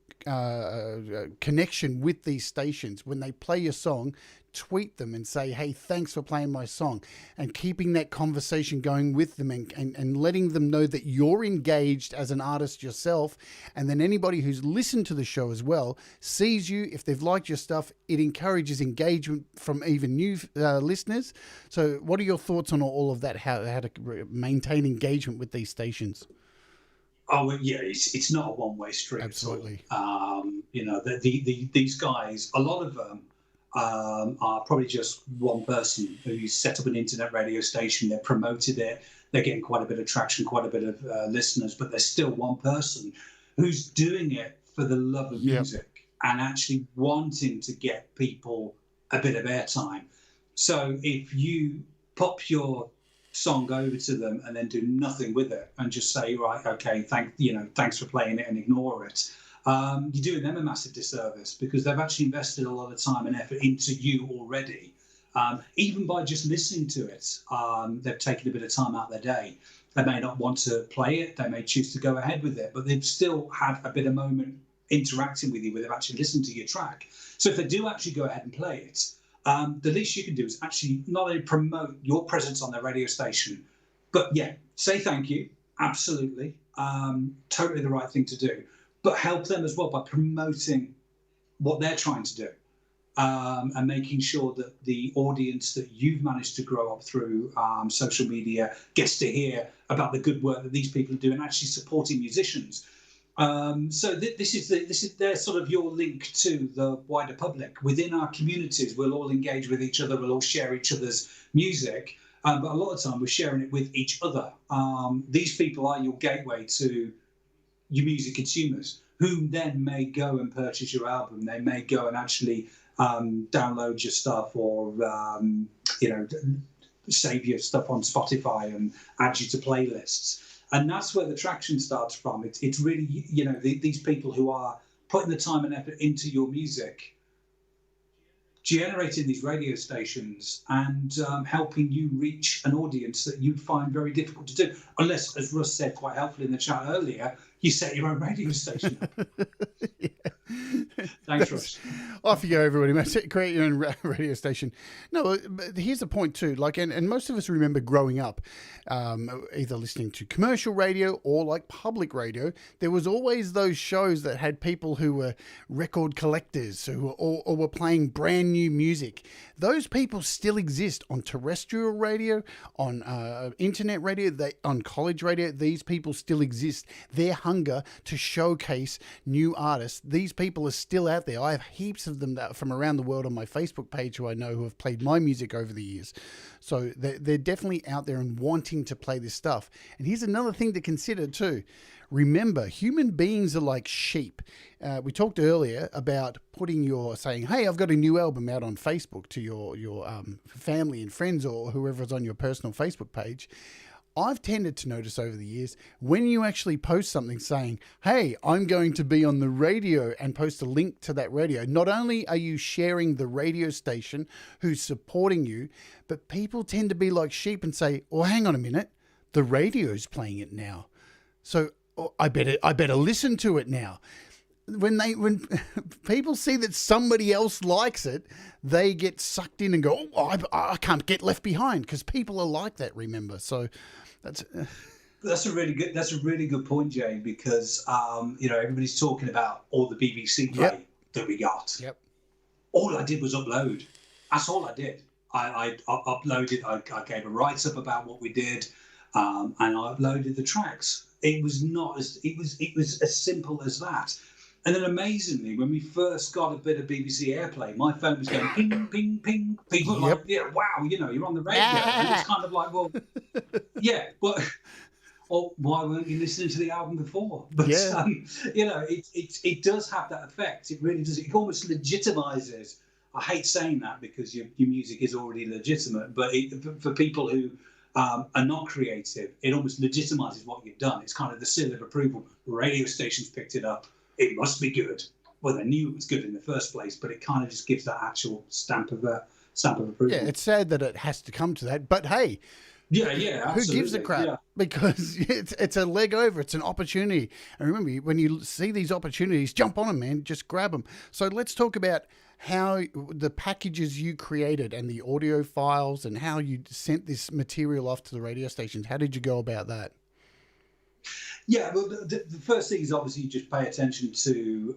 connection with these stations. When they play your song, tweet them and say, hey, thanks for playing my song, and keeping that conversation going with them and letting them know that you're engaged as an artist yourself. And then anybody who's listened to the show as well sees you. If they've liked your stuff, it encourages engagement from even new listeners. So what are your thoughts on all of that, how to maintain engagement with these stations? Oh, yeah, it's not a one-way street. Absolutely. These guys, a lot of them are probably just one person who set up an internet radio station. They promoted it. They're getting quite a bit of traction, quite a bit of listeners, but there's still one person who's doing it for the love of music and actually wanting to get people a bit of airtime. So if you pop your song over to them and then do nothing with it and just say, right, okay, thanks for playing it, and ignore it, you're doing them a massive disservice, because they've actually invested a lot of time and effort into you already. Even by just listening to it, they've taken a bit of time out of their day. They may not want to play it, they may choose to go ahead with it, but they've still had a bit of moment interacting with you where they've actually listened to your track. So if they do actually go ahead and play it, the least you can do is actually not only promote your presence on their radio station, but say thank you, absolutely, totally the right thing to do, but help them as well by promoting what they're trying to do, and making sure that the audience that you've managed to grow up through social media gets to hear about the good work that these people are doing, actually supporting musicians. So this is their sort of your link to the wider public. Within our communities, we'll all engage with each other, we'll all share each other's music, but a lot of the time we're sharing it with each other. These people are your gateway to your music consumers, who then may go and purchase your album. They may go and actually download your stuff, or save your stuff on Spotify and add you to playlists. And that's where the traction starts from. It's really, these people who are putting the time and effort into your music, generating these radio stations, and helping you reach an audience that you'd find very difficult to do. Unless, as Russ said quite helpfully in the chat earlier, you set your own radio station up. Thanks, Russ. Off you go, everybody. Mate. Create your own radio station. No, but here's the point too. Like, and most of us remember growing up, either listening to commercial radio or like public radio. There was always those shows that had people who were record collectors, or were playing brand new music. Those people still exist on terrestrial radio, on internet radio, on college radio. These people still exist. Their hunger to showcase new artists. These people are still out there. I have heaps of them from around the world on my Facebook page who I know who have played my music over the years. So they're definitely out there and wanting to play this stuff. And here's another thing to consider too. Remember, human beings are like sheep. We talked earlier about saying, hey, I've got a new album out on Facebook to your family and friends or whoever's on your personal Facebook page. I've tended to notice over the years, when you actually post something saying, hey, I'm going to be on the radio, and post a link to that radio, not only are you sharing the radio station who's supporting you, but people tend to be like sheep and say, oh, hang on a minute, the radio's playing it now. So I better listen to it now. When people see that somebody else likes it, they get sucked in and go, oh, I can't get left behind, because people are like that, remember. So that's a really good point, Jay, because everybody's talking about all the BBC play that we got. Yep. All I did was upload. That's all I did. I uploaded. I gave a write up about what we did, and I uploaded the tracks. It was as simple as that. And then amazingly, when we first got a bit of BBC Airplay, my phone was going ping, ping, ping. People were like, yeah, wow, you're on the radio. And it's kind of like, well, yeah, but why weren't you listening to the album before? But, it does have that effect. It really does. It almost legitimizes. I hate saying that because your music is already legitimate, but for people who are not creative, it almost legitimizes what you've done. It's kind of the seal of approval. Radio stations picked it up. It must be good. Well, they knew it was good in the first place, but it kind of just gives that actual stamp of approval. Yeah, it's sad that it has to come to that, but hey, who gives a crap? Yeah. Because it's a leg over. It's an opportunity. And remember, when you see these opportunities, jump on them, man. Just grab them. So let's talk about how the packages you created and the audio files and how you sent this material off to the radio stations. How did you go about that? Yeah, well, the first thing is obviously you just pay attention to,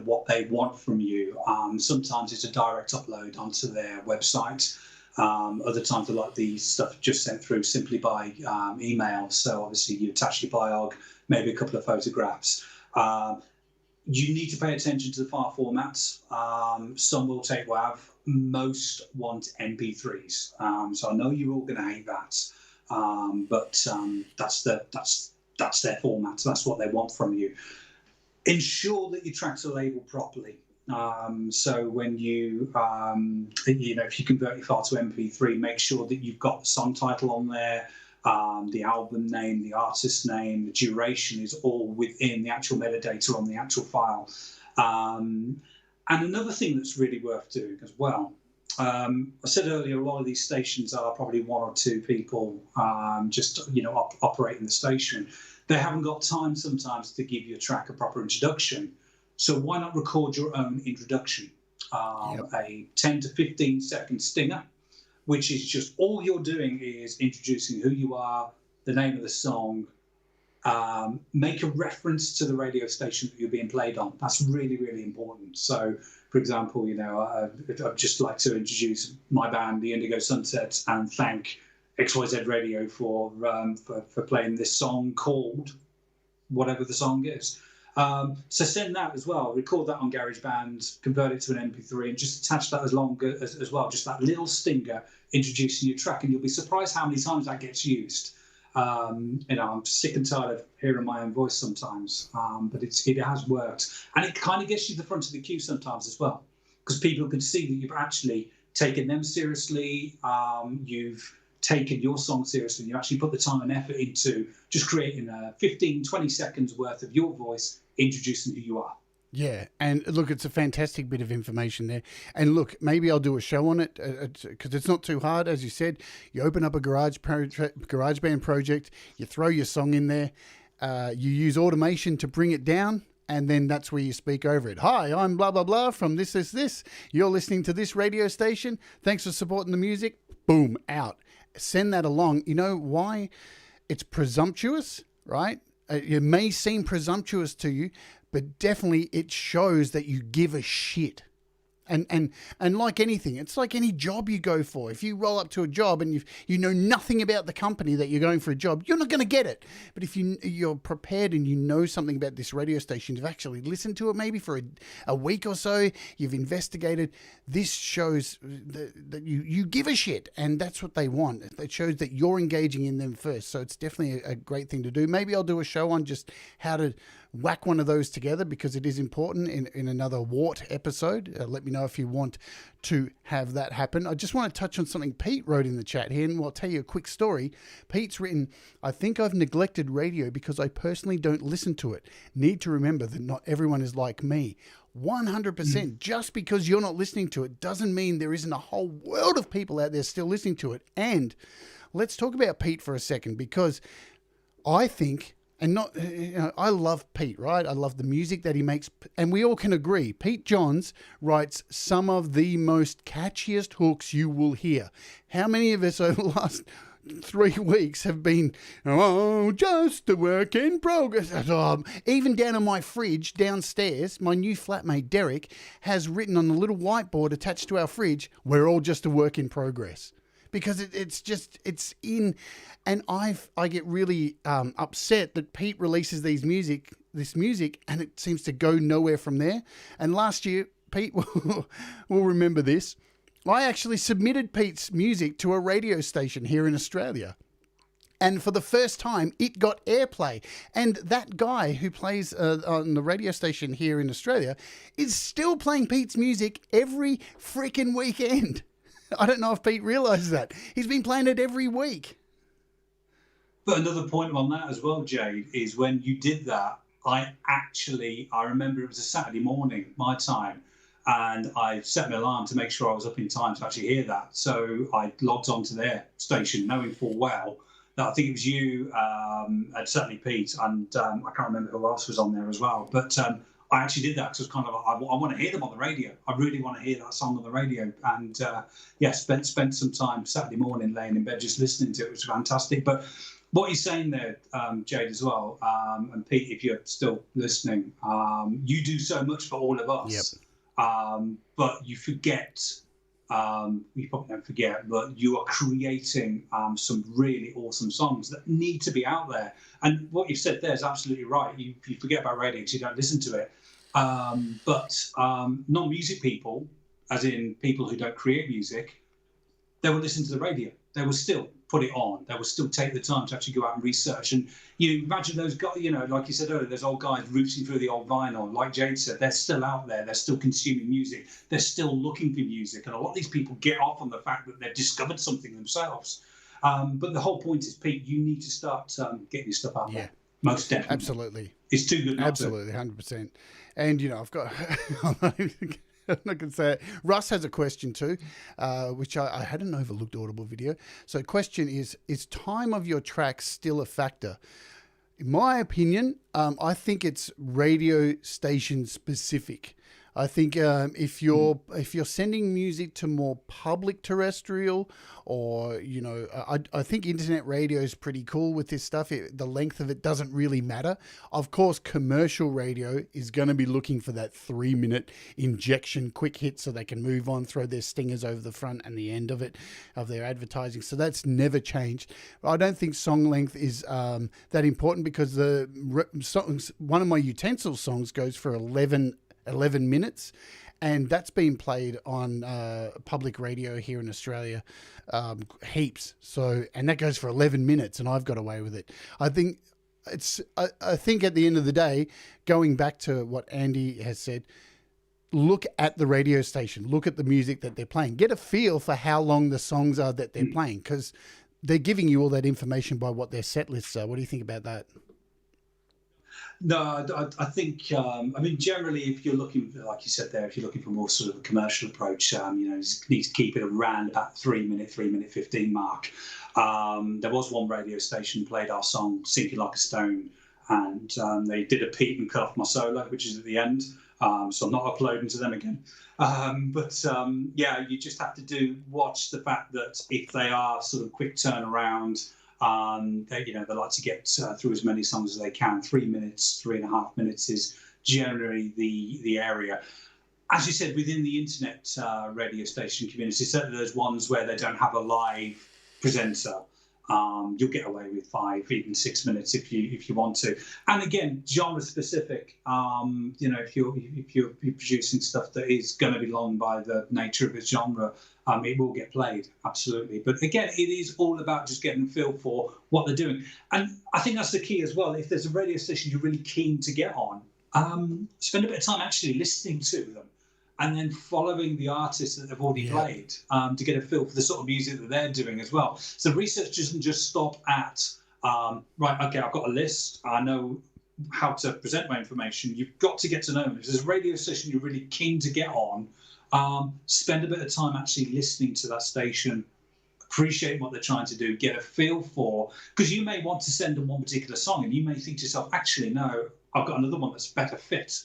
what they want from you. Sometimes it's a direct upload onto their website. Other times they like the stuff just sent through simply by email. So obviously you attach your biog, maybe a couple of photographs. You need to pay attention to the file formats. Some will take WAV. Most want MP3s. So I know you're all going to hate that. But that's their format. So that's what they want from you. Ensure that your tracks are labeled properly. So when you, if you convert your file to MP3, make sure that you've got the song title on there, the album name, the artist name, the duration is all within the actual metadata on the actual file. And another thing that's really worth doing as well, I said earlier, a lot of these stations are probably one or two people operating the station. They haven't got time sometimes to give your track a proper introduction. So why not record your own introduction? A 10 to 15 second stinger, which is just all you're doing is introducing who you are, the name of the song, make a reference to the radio station that you're being played on. That's really, really important. So, for example, I'd just like to introduce my band, the Indigo Sunsets, and thank XYZ Radio for playing this song called whatever the song is. So send that as well. Record that on GarageBand, convert it to an MP3, and just attach that as well. Just that little stinger introducing your track, and you'll be surprised how many times that gets used. I'm sick and tired of hearing my own voice sometimes, but it has worked, and it kind of gets you to the front of the queue sometimes as well, because people can see that you've actually taken them seriously. You've taken your song seriously, and you actually put the time and effort into just creating 15, 20 seconds worth of your voice introducing who you are. Yeah, and look, it's a fantastic bit of information there. And look, maybe I'll do a show on it because it's not too hard. As you said, you open up a GarageBand project, you throw your song in there, you use automation to bring it down, and then that's where you speak over it. Hi, I'm blah, blah, blah from this. You're listening to this radio station. Thanks for supporting the music. Boom, out. Send that along. You know why? It's presumptuous, right? It may seem presumptuous to you, but definitely it shows that you give a shit. And like anything, it's like any job you go for. If you roll up to a job and you know nothing about the company that you're going for a job, you're not going to get it. But if you're prepared and you know something about this radio station, you've actually listened to it maybe for a week or so, you've investigated, this shows that you give a shit, and that's what they want. It shows that you're engaging in them first. So it's definitely a great thing to do. Maybe I'll do a show on just how to whack one of those together, because it is important in another W.A.R.T episode. Let me know if you want to have that happen. I just want to touch on something Pete wrote in the chat here, and I'll tell you a quick story. Pete's written, I think I've neglected radio because I personally don't listen to it. Need to remember that not everyone is like me. 100%. Just because you're not listening to it doesn't mean there isn't a whole world of people out there still listening to it. And let's talk about Pete for a second, because I think... And not, I love Pete, right? I love the music that he makes. And we all can agree, Pete Johns writes some of the most catchiest hooks you will hear. How many of us over the last 3 weeks have been, oh, just a work in progress? Even down on my fridge downstairs, my new flatmate Derek has written on the little whiteboard attached to our fridge, we're all just a work in progress. Because it's in, and I get really upset that Pete releases this music, and it seems to go nowhere from there. And last year, Pete will remember this, I actually submitted Pete's music to a radio station here in Australia. And for the first time, it got airplay. And that guy who plays on the radio station here in Australia is still playing Pete's music every freaking weekend. I don't know if Pete realises that. He's been playing it every week. But another point on that as well, Jade, is when you did that, I remember it was a Saturday morning, my time, and I set my alarm to make sure I was up in time to actually hear that. So I logged onto their station, knowing full well that I think it was you, and certainly Pete, and I can't remember who else was on there as well. But I actually did that because it was kind of like, I want to hear them on the radio. I really want to hear that song on the radio. And spent some time Saturday morning laying in bed just listening to it. It was fantastic. But what you're saying there, Jade, as well, and Pete, if you're still listening, you do so much for all of us. Yep. But you forget, you probably don't forget, but you are creating some really awesome songs that need to be out there. And what you've said there is absolutely right. You forget about radio because you don't listen to it. But non-music people, as in people who don't create music, they will listen to the radio. They will still put it on. They will still take the time to actually go out and research. And you imagine those guys, like you said earlier, those old guys rooting through the old vinyl. Like Jade said, they're still out there. They're still consuming music. They're still looking for music. And a lot of these people get off on the fact that they've discovered something themselves. But the whole point is, Pete, you need to start getting your stuff out there. Most definitely. Absolutely. It's too good not Absolutely, 100%. And, I've got... I'm not going to say it. Russ has a question too, which I had an overlooked Audible video. So question is time of your tracks still a factor? In my opinion, I think it's radio station specific. I think if you're sending music to more public terrestrial, or I think internet radio is pretty cool with this stuff. The length of it doesn't really matter. Of course, commercial radio is going to be looking for that 3-minute injection quick hit so they can move on, throw their stingers over the front and the end of it, of their advertising. So that's never changed. I don't think song length is that important, because the songs, one of my utensil songs goes for 11 minutes, and that's been played on public radio here in Australia heaps. So, and that goes for 11 minutes, and I've got away with it. I think I think at the end of the day, going back to what Andy has said, look at the radio station, look at the music that they're playing, get a feel for how long the songs are that they're playing, because they're giving you all that information by what their set lists are. What do you think about that? No, I think, generally, if you're looking, like you said there, if you're looking for more sort of a commercial approach, you need to keep it around about 3 minute 15 mark. There was one radio station played our song "Sinking Like a Stone," and they did a peep and cut off my solo, which is at the end. So I'm not uploading to them again. Yeah, you just have to watch the fact that if they are sort of quick turnaround, they like to get through as many songs as they can. 3 minutes, 3.5 minutes is generally the area. As you said, within the internet radio station community, certainly those ones where they don't have a live presenter, you'll get away with 5, even 6 minutes if you want to. And again, genre specific. If you're producing stuff that is going to be long by the nature of its genre, it will get played, absolutely. But again, it is all about just getting a feel for what they're doing. And I think that's the key as well. If there's a radio station you're really keen to get on, spend a bit of time actually listening to them, and then following the artists that they've already played to get a feel for the sort of music that they're doing as well. So research doesn't just stop at, right, okay, I've got a list, I know how to present my information. You've got to get to know them. If there's a radio station you're really keen to get on, spend a bit of time actually listening to that station, appreciate what they're trying to do, get a feel for, because you may want to send them one particular song and you may think to yourself, actually, no, I've got another one that's better fit.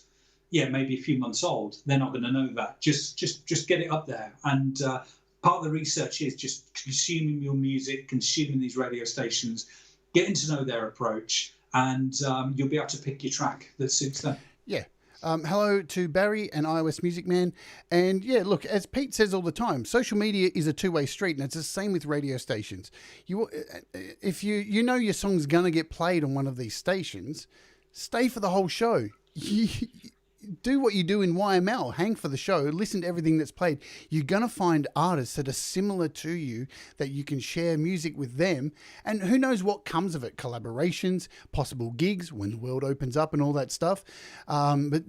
Yeah, maybe a few months old. They're not going to know that. Just get it up there. And part of the research is just consuming your music, consuming these radio stations, getting to know their approach, and you'll be able to pick your track that suits them. Yeah. Hello to Barry and iOS Music Man. And yeah, look, as Pete says all the time, social media is a two-way street, and it's the same with radio stations. If you know your song's going to get played on one of these stations, stay for the whole show. Do what you do in YML, hang for the show, listen to everything that's played. You're going to find artists that are similar to you, that you can share music with them, and who knows what comes of it, collaborations, possible gigs when the world opens up and all that stuff. But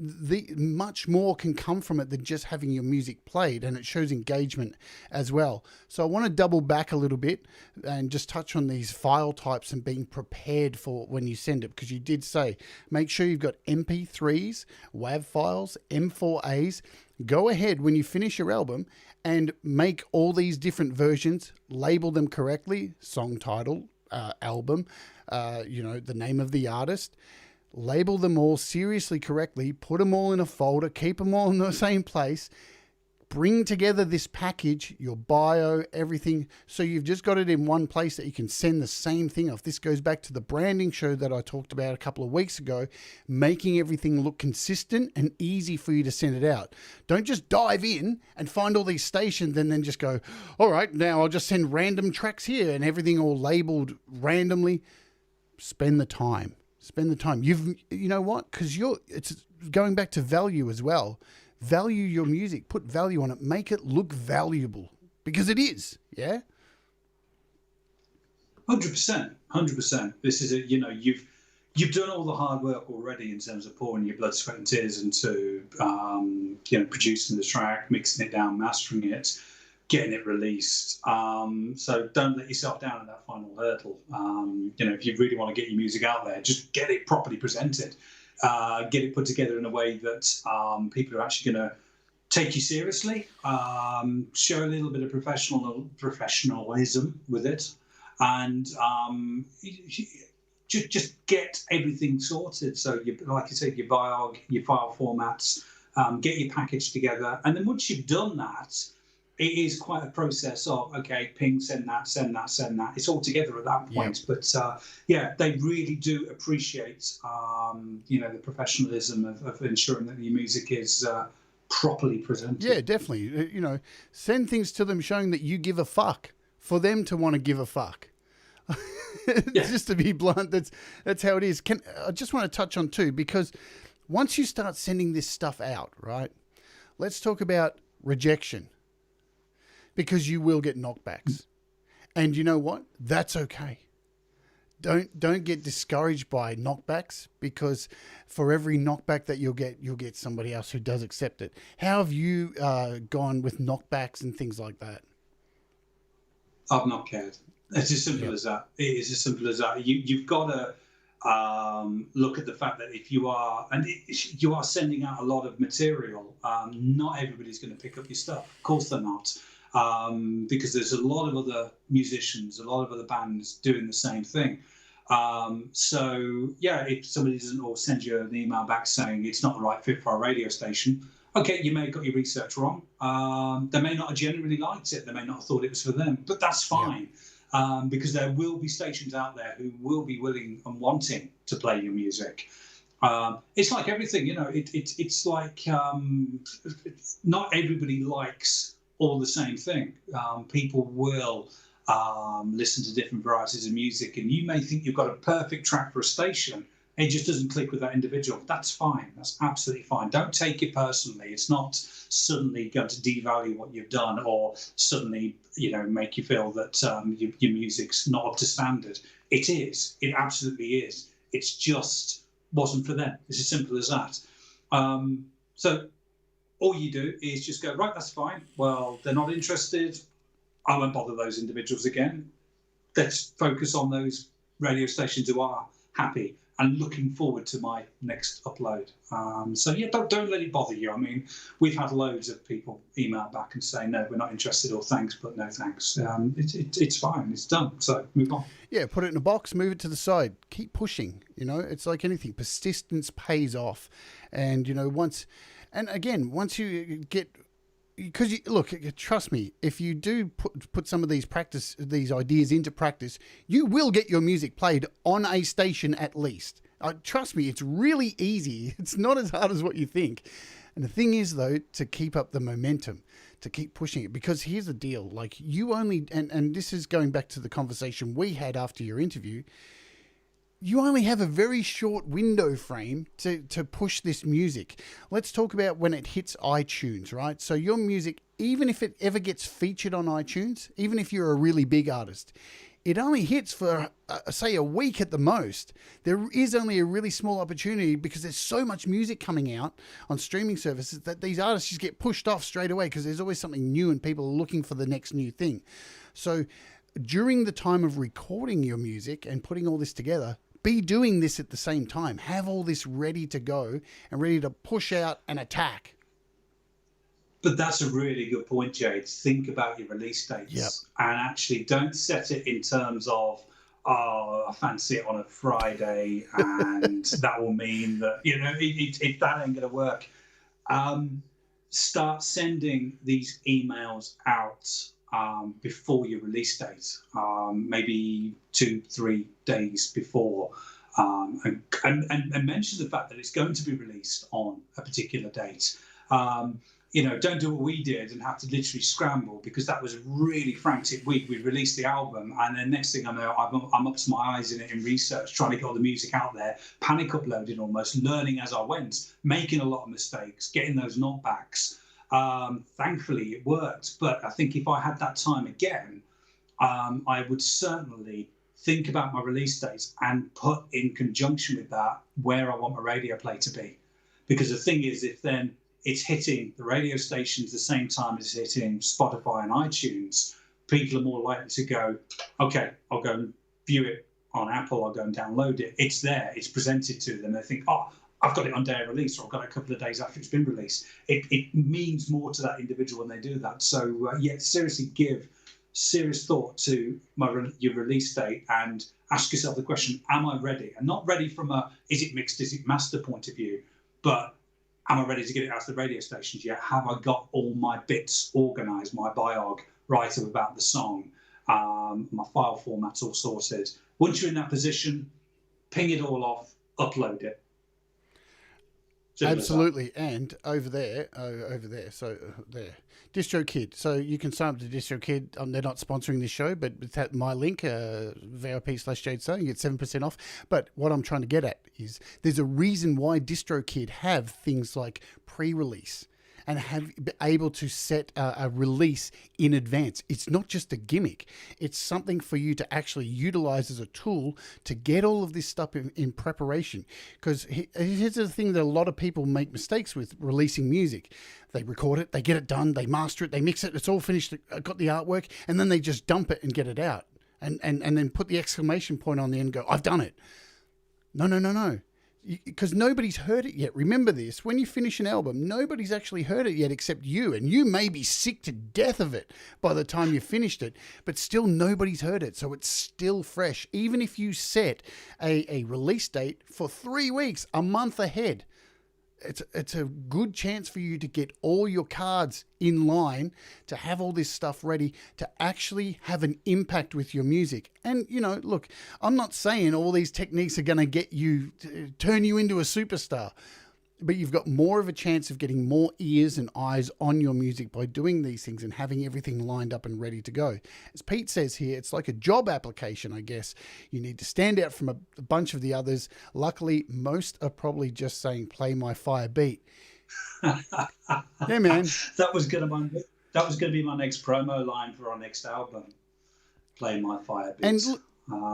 much more can come from it than just having your music played, and it shows engagement as well. So I want to double back a little bit and just touch on these file types and being prepared for when you send it, because you did say, make sure you've got MP3s, WAV files, M4As. Go ahead when you finish your album and make all these different versions, label them correctly, song title, album, the name of the artist, label them all seriously correctly, put them all in a folder, keep them all in the same place, bring together this package, your bio, everything, so you've just got it in one place that you can send the same thing off. This goes back to the branding show that I talked about a couple of weeks ago, making everything look consistent and easy for you to send it out. Don't just dive in and find all these stations and then just go, all right, now I'll just send random tracks here and everything all labeled randomly. Spend the time. Spend the time. You know what? Because it's going back to value as well. Value your music, put value on it, make it look valuable, because it is, yeah? 100%. This is you've done all the hard work already in terms of pouring your blood, sweat and tears into, producing the track, mixing it down, mastering it, getting it released. So don't let yourself down at that final hurdle. If you really want to get your music out there, just get it properly presented. Get it put together in a way that people are actually going to take you seriously, show a little bit of professionalism with it, and just get everything sorted. So, like you said, your biog, your file formats, get your package together, and then once you've done that, it is quite a process of, okay, ping, send that. It's all together at that point. Yeah. But they really do appreciate, the professionalism of ensuring that your music is properly presented. Yeah, definitely. Send things to them showing that you give a fuck for them to want to give a fuck. Just to be blunt, that's how it is. I just want to touch on too, because once you start sending this stuff out, right, let's talk about rejection. Because you will get knockbacks. And you know what? That's okay. Don't get discouraged by knockbacks, because for every knockback that you'll get somebody else who does accept it. How have you gone with knockbacks and things like that? I've not cared. It's as simple as that. It is as simple as that. You've got to look at the fact that if you are sending out a lot of material, not everybody's going to pick up your stuff. Of course they're not. Because there's a lot of other musicians, a lot of other bands doing the same thing. So yeah, if somebody doesn't or send you an email back saying it's not the right fit for our radio station, okay, you may have got your research wrong. They may not have genuinely liked it. They may not have thought it was for them, but that's fine. Because there will be stations out there who will be willing and wanting to play your music. It's like everything, it's like not everybody likes all the same thing. People will listen to different varieties of music, and you may think you've got a perfect track for a station. It just doesn't click with that individual. That's fine. That's absolutely fine. Don't take it personally. It's not suddenly going to devalue what you've done or suddenly, make you feel that your music's not up to standard. It is. It absolutely is. It's just wasn't for them. It's as simple as that. So all you do is just go, right, that's fine. Well, they're not interested. I won't bother those individuals again. Let's focus on those radio stations who are happy and looking forward to my next upload. So yeah, don't let it bother you. I mean, we've had loads of people email back and say, no, we're not interested, or thanks, but no thanks. It's fine, it's done, so move on. Yeah, put it in a box, move it to the side, keep pushing. It's like anything, persistence pays off. And once you get, because look, trust me, if you do put some of these ideas into practice, you will get your music played on a station at least. Trust me, it's really easy. It's not as hard as what you think. And the thing is, though, to keep up the momentum, to keep pushing it, because here's the deal: like you only, and this is going back to the conversation we had after your interview. You only have a very short window frame to push this music. Let's talk about when it hits iTunes, right? So your music, even if it ever gets featured on iTunes, even if you're a really big artist, it only hits for, say, a week at the most. There is only a really small opportunity because there's so much music coming out on streaming services that these artists just get pushed off straight away because there's always something new and people are looking for the next new thing. So during the time of recording your music and putting all this together, be doing this at the same time. Have all this ready to go and ready to push out and attack. But that's a really good point, Jade. Think about your release dates and actually don't set it in terms of, I fancy it on a Friday and that will mean that, if that ain't going to work. Start sending these emails out before your release date, maybe 2-3 days before, and mention the fact that it's going to be released on a particular date. Don't do what we did and have to literally scramble, because that was a really frantic week. We released the album, and then next thing I know, I'm up to my eyes in it in research, trying to get all the music out there, panic uploading almost, learning as I went, making a lot of mistakes, getting those knockbacks. Thankfully it worked, but I think if I had that time again, I would certainly think about my release dates and put in conjunction with that where I want my radio play to be. Because the thing is, if then it's hitting the radio stations the same time as it's hitting Spotify and iTunes, people are more likely to go, okay, I'll go and view it on Apple, I'll go and download it. It's there, it's presented to them. They think, oh, I've got it on day of release, or I've got it a couple of days after it's been released. It means more to that individual when they do that. So, seriously give serious thought to your release date and ask yourself the question, am I ready? And not ready from a, is it mixed, is it master point of view, but am I ready to get it out to the radio stations yet? Have I got all my bits organised, my biog, write up about the song, my file format's all sorted? Once you're in that position, ping it all off, upload it. Absolutely. And over there, so there, DistroKid. So you can sign up to DistroKid. They're not sponsoring this show, but it's at my link, VIP/Jade Starr, you get 7% off. But what I'm trying to get at is there's a reason why DistroKid have things like pre-release and have been able to set a release in advance. It's not just a gimmick. It's something for you to actually utilize as a tool to get all of this stuff in preparation. Because here's the thing that a lot of people make mistakes with releasing music. They record it, they get it done, they master it, they mix it, it's all finished, got the artwork, and then they just dump it and get it out. And then put the exclamation point on the end and go, I've done it. No. because nobody's heard it yet. Remember this, when you finish an album, nobody's actually heard it yet except you, and you may be sick to death of it by the time you finished it, but still nobody's heard it, so it's still fresh. Even if you set a release date for 3 weeks, a month ahead, it's a good chance for you to get all your cards in line, to have all this stuff ready, to actually have an impact with your music. And, you know, look, I'm not saying all these techniques are going to get you, turn you into a superstar, but you've got more of a chance of getting more ears and eyes on your music by doing these things and having everything lined up and ready to go. As Pete says here, it's like a job application, I guess. You need to stand out from a bunch of the others. Luckily, most are probably just saying, play my fire beat. Yeah, man. That was going to be my next promo line for our next album. Play my fire beat. And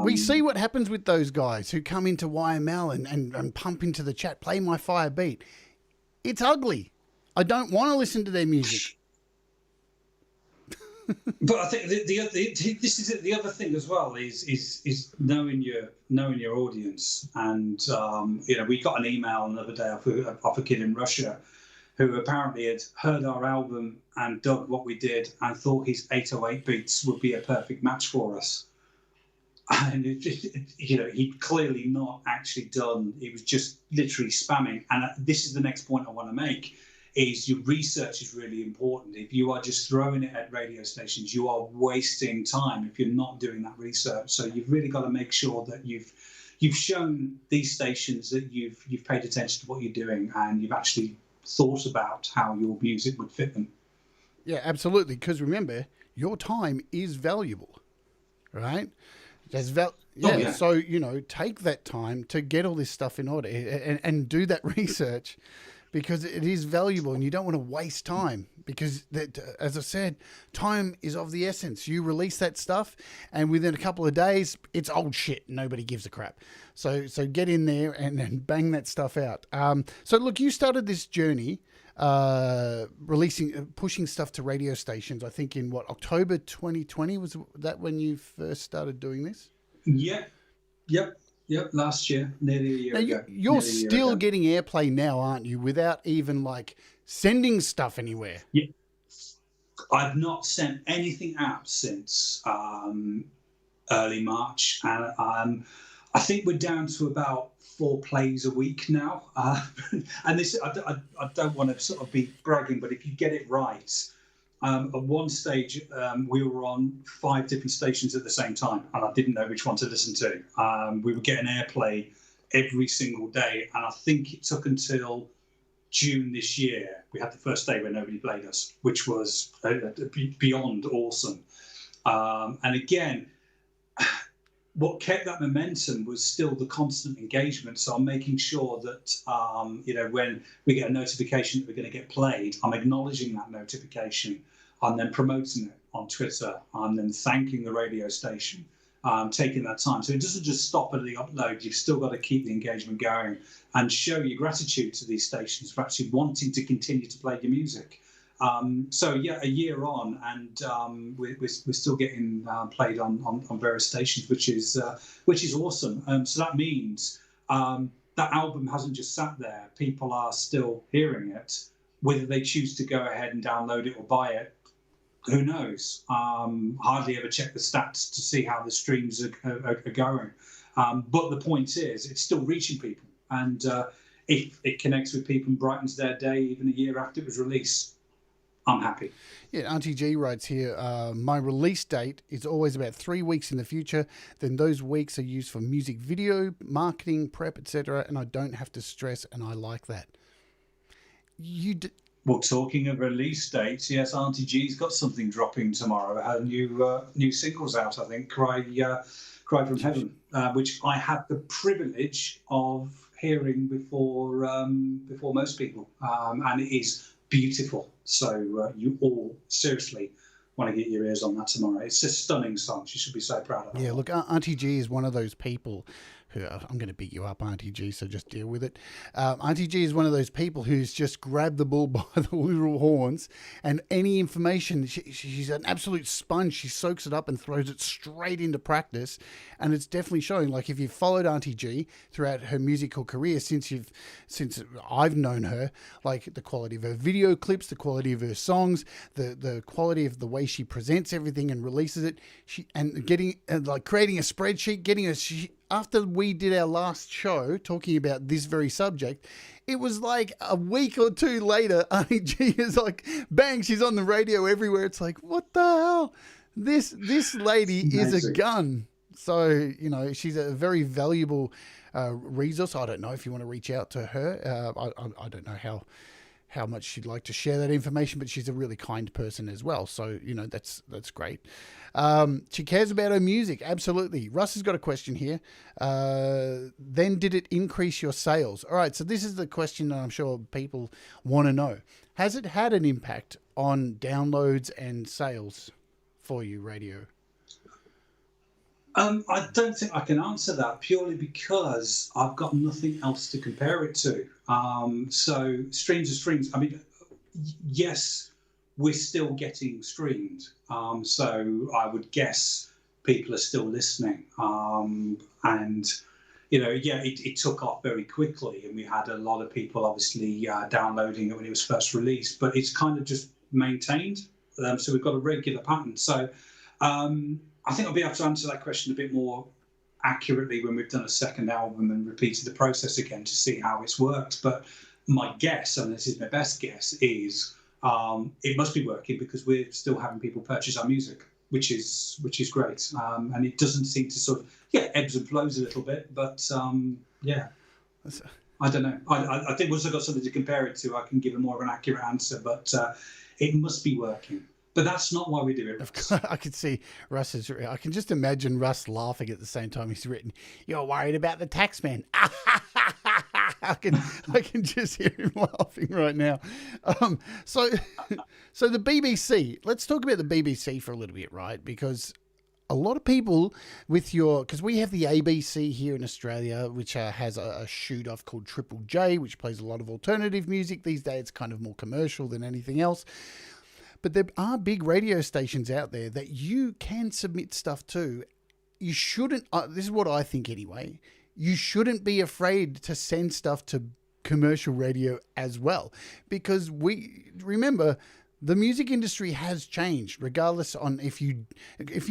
we see what happens with those guys who come into YML and pump into the chat, play my fire beat. It's ugly. I don't want to listen to their music. But I think this is the other thing as well is knowing your audience. And you know, we got an email another day off a kid in Russia who apparently had heard our album and dug what we did and thought his 808 beats would be a perfect match for us. And you know, he'd clearly not actually done. He was just literally spamming. And this is the next point I want to make: is your research is really important. If you are just throwing it at radio stations, you are wasting time if you're not doing that research. So you've really got to make sure that you've shown these stations that you've paid attention to what you're doing and you've actually thought about how your music would fit them. Yeah, absolutely. Because remember, your time is valuable, right? Yeah. So, you know, take that time to get all this stuff in order and do that research, because it is valuable and you don't want to waste time, because that, as I said, time is of the essence. You release that stuff and within a couple of days, it's old shit. Nobody gives a crap. So get in there and bang that stuff out. So look, you started this journey, pushing stuff to radio stations, I think in October 2020, was that when you first started doing this? Yep, last year, nearly a year ago. You're still getting airplay now, aren't you, without even like sending stuff anywhere? Yeah, I've not sent anything out since early March, and I think we're down to about 4 plays a week now. And this, I don't want to sort of be bragging, but if you get it right, at one stage we were on 5 different stations at the same time, and I didn't know which one to listen to. We were getting airplay every single day, and I think it took until June this year we had the first day where nobody played us, which was beyond awesome. And again, what kept that momentum was still the constant engagement. So I'm making sure that, you know, when we get a notification that we're going to get played, I'm acknowledging that notification and then promoting it on Twitter and then thanking the radio station, taking that time. So it doesn't just stop at the upload. You've still got to keep the engagement going and show your gratitude to these stations for actually wanting to continue to play your music. So yeah, a year on, and we're still getting played on various stations, which is awesome. So that means that album hasn't just sat there. People are still hearing it. Whether they choose to go ahead and download it or buy it, who knows? Hardly ever check the stats to see how the streams are going. But the point is, it's still reaching people, and if it connects with people and brightens their day even a year after it was released, I'm happy. Yeah, Auntie G writes here, my release date is always about 3 weeks in the future. Then those weeks are used for music video, marketing, prep, etc. And I don't have to stress, and I like that. Well, talking of release dates, yes, Auntie G's got something dropping tomorrow. Her new singles out, I think, Cry from Heaven, which I had the privilege of hearing before most people. And it is beautiful. So you all seriously want to get your ears on that tomorrow. It's a stunning song. She should be so proud of that. Yeah, look, Auntie G is one of those people I'm going to beat you up, Auntie G, so just deal with it. Auntie G is one of those people who's just grabbed the bull by the literal horns, and any information, she's an absolute sponge. She soaks it up and throws it straight into practice, and it's definitely showing. Like, if you've followed Auntie G throughout her musical career since I've known her, like the quality of her video clips, the quality of her songs, the quality of the way she presents everything and releases it, creating a spreadsheet, after we did our last show talking about this very subject, it was like a week or two later, Auntie G is like, bang, she's on the radio everywhere. It's like, what the hell? This lady is a gun. So, she's a very valuable resource. I don't know if you want to reach out to her. I don't know how much she'd like to share that information, but she's a really kind person as well. So, that's great. She cares about her music. Absolutely. Russ has got a question here. Then did it increase your sales? All right. So this is the question that I'm sure people want to know. Has it had an impact on downloads and sales for you, radio? I don't think I can answer that purely because I've got nothing else to compare it to. So streams are streams. I mean, yes, we're still getting streamed. So I would guess people are still listening. It took off very quickly, and we had a lot of people obviously downloading it when it was first released, but it's kind of just maintained. So we've got a regular pattern. So I think I'll be able to answer that question a bit more accurately when we've done a second album and repeated the process again to see how it's worked. But my guess, and this is my best guess, is it must be working because we're still having people purchase our music, which is great. And it doesn't seem to sort of, ebbs and flows a little bit, but I don't know. I think once I've got something to compare it to, I can give a more of an accurate answer, but it must be working. But that's not why we do it, Russ. I can see I can just imagine Russ laughing at the same time he's written, "You're worried about the tax man." I can just hear him laughing right now. So the BBC, let's talk about the BBC for a little bit, right? Because a lot of people because we have the ABC here in Australia, which has a shoot off called Triple J, which plays a lot of alternative music. These days it's kind of more commercial than anything else. But there are big radio stations out there that you can submit stuff to. You shouldn't, this is what I think anyway, you shouldn't be afraid to send stuff to commercial radio as well. Because remember, the music industry has changed, regardless on if you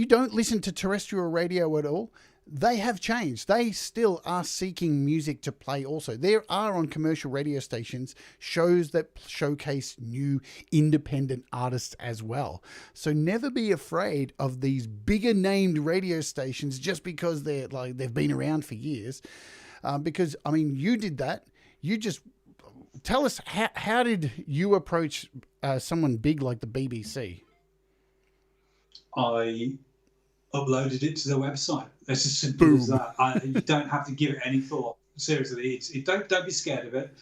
don't listen to terrestrial radio at all, they have changed. They still are seeking music to play also. There are on commercial radio stations shows that showcase new independent artists as well. So never be afraid of these bigger named radio stations just because they've been around for years. Because, I mean, you did that. You just tell us, how did you approach someone big like the BBC? I uploaded it to the website. It's as simple as that. You don't have to give it any thought. Seriously, don't be scared of it.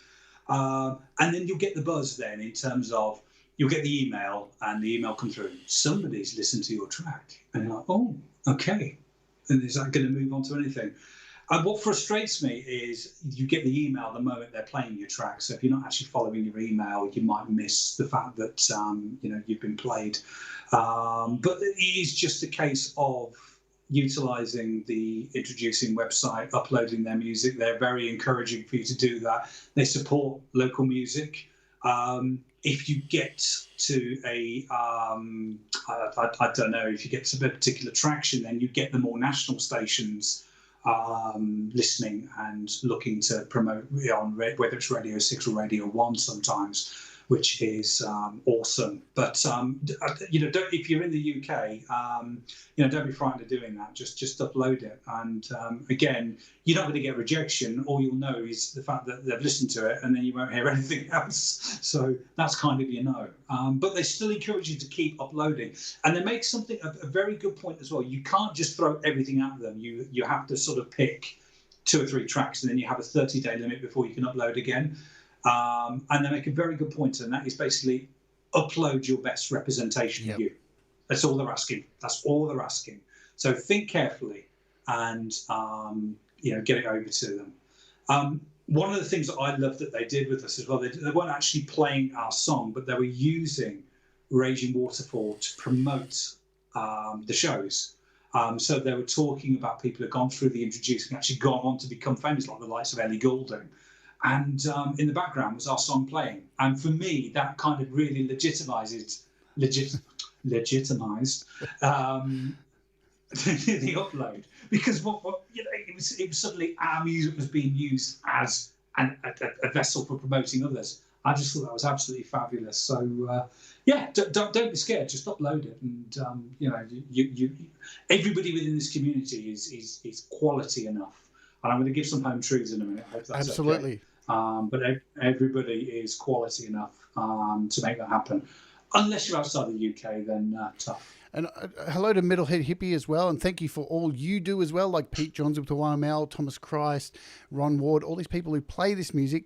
And then you'll get the buzz then in terms of you'll get the email, and the email comes through. Somebody's listened to your track, and you're like, oh, okay. And is that going to move on to anything? And what frustrates me is you get the email the moment they're playing your track. So if you're not actually following your email, you might miss the fact that you've been played. But it is just a case of utilising the introducing website, uploading their music. They're very encouraging for you to do that. They support local music. If you get to I don't know, if you get to a particular traction, then you get the more national stations listening and looking to promote on whether it's Radio 6 or Radio 1 sometimes, which is awesome. But if you're in the UK, don't be frightened of doing that. Just upload it, and again, you're not going to get rejection. All you'll know is the fact that they've listened to it, and then you won't hear anything else. So that's kind of But they still encourage you to keep uploading, and they make a very good point as well. You can't just throw everything at them. You have to sort of pick 2 or 3 tracks, and then you have a 30-day limit before you can upload again. And they make a very good point, and that is basically upload your best representation of you. That's all they're asking. So think carefully and get it over to them. One of the things that I love that they did with us as well, they weren't actually playing our song, but they were using Raging Waterfall to promote the shows. So they were talking about people who've gone through the introducing, actually gone on to become famous, like the likes of Ellie Goulding. And in the background was our song playing. And for me, that kind of really legitimized the upload, because it was suddenly our music was being used as a vessel for promoting others. I just thought that was absolutely fabulous. So don't be scared. Just upload it, and everybody within this community is quality enough. And I'm going to give some home truths in a minute. I hope that's absolutely. Okay. But everybody is quality enough to make that happen. Unless you're outside the UK, then tough. And hello to Metalhead Hippie as well, and thank you for all you do as well, like Pete Johns with the YML, Thomas Christ, Ron Ward, all these people who play this music.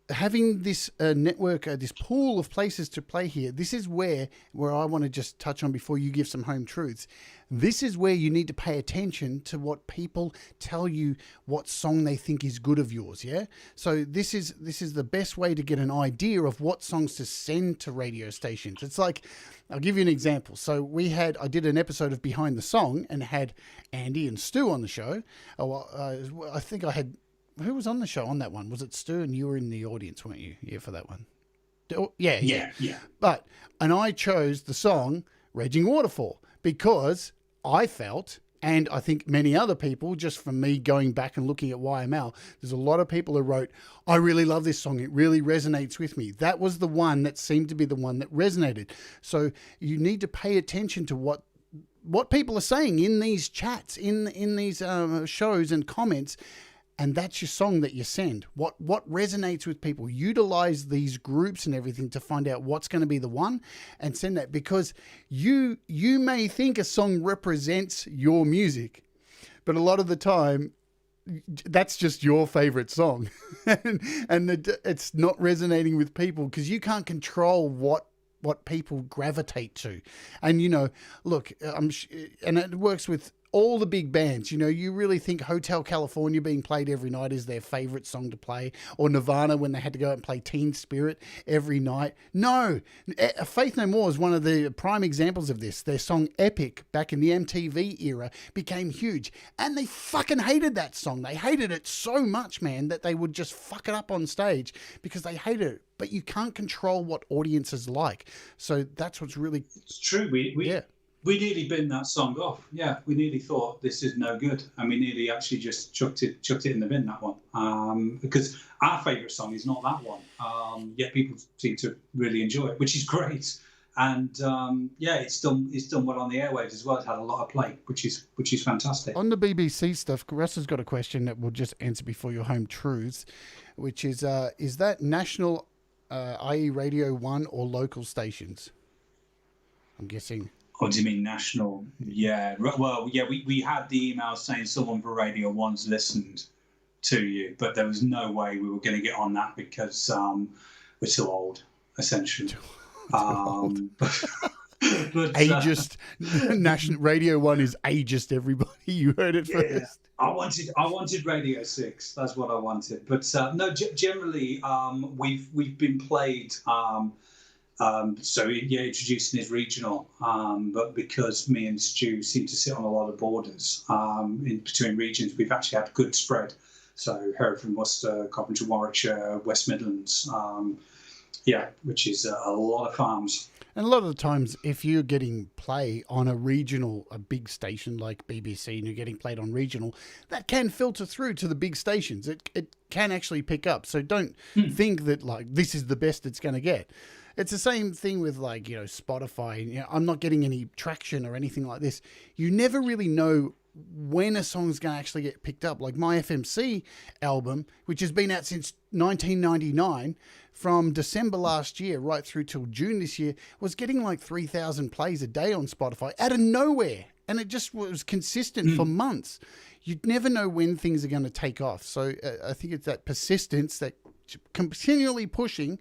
Having this network, this pool of places to play here, this is where I want to just touch on before you give some home truths. This is where you need to pay attention to what people tell you, what song they think is good of yours, yeah? So this is the best way to get an idea of what songs to send to radio stations. It's like, I'll give you an example. So I did an episode of Behind the Song and had Andy and Stu on the show. I think I had... Who was on the show on that one? Was it Stu? And you were in the audience, weren't you? Yeah, for that one. Yeah. And I chose the song Raging Waterfall because I felt, and I think many other people, just from me going back and looking at YML, there's a lot of people who wrote, I really love this song. It really resonates with me. That was the one that seemed to be the one that resonated. So you need to pay attention to what people are saying in these chats, in these shows and comments. And that's your song that you send. What resonates with people. Utilize these groups and everything to find out what's going to be the one and send that, because you may think a song represents your music, but a lot of the time that's just your favorite song and it's not resonating with people because you can't control what people gravitate to. And, look, and it works with all the big bands. You really think Hotel California being played every night is their favorite song to play, or Nirvana when they had to go out and play Teen Spirit every night? No. Faith No More is one of the prime examples of this. Their song Epic back in the MTV era became huge, and they fucking hated that song. They hated it so much, man, that they would just fuck it up on stage because they hated it. But you can't control what audiences like. So that's what's really... It's true. We nearly binned that song off. Yeah, we nearly thought this is no good, and we nearly actually just chucked it in the bin, that one, because our favourite song is not that one. Yet people seem to really enjoy it, which is great. And it's done well on the airwaves as well. It's had a lot of play, which is fantastic. On the BBC stuff, Russ has got a question that we'll just answer before your home truths, which is that national, i.e. Radio 1 or local stations? I'm guessing. Oh, do you mean national? Yeah. Well, yeah, we had the email saying someone for Radio 1's listened to you, but there was no way we were going to get on that because we're too old, essentially. But ageist. National Radio 1 is ageist, everybody. You heard it first. I wanted Radio 6. That's what I wanted. But no, generally, we've been played... introducing is regional, but because me and Stu seem to sit on a lot of borders in between regions, we've actually had good spread. So Hereford, Worcester, Coventry, Warwickshire, West Midlands, which is a lot of farms. And a lot of the times, if you're getting play on a big station like BBC, and you're getting played on regional, that can filter through to the big stations. It can actually pick up. So don't think that this is the best it's going to get. It's the same thing with Spotify. I'm not getting any traction or anything like this. You never really know when a song's going to actually get picked up. Like my FMC album, which has been out since 1999, from December last year right through till June this year, was getting 3,000 plays a day on Spotify out of nowhere. And it just was consistent for months. You'd never know when things are going to take off. So I think it's that persistence, that continually pushing.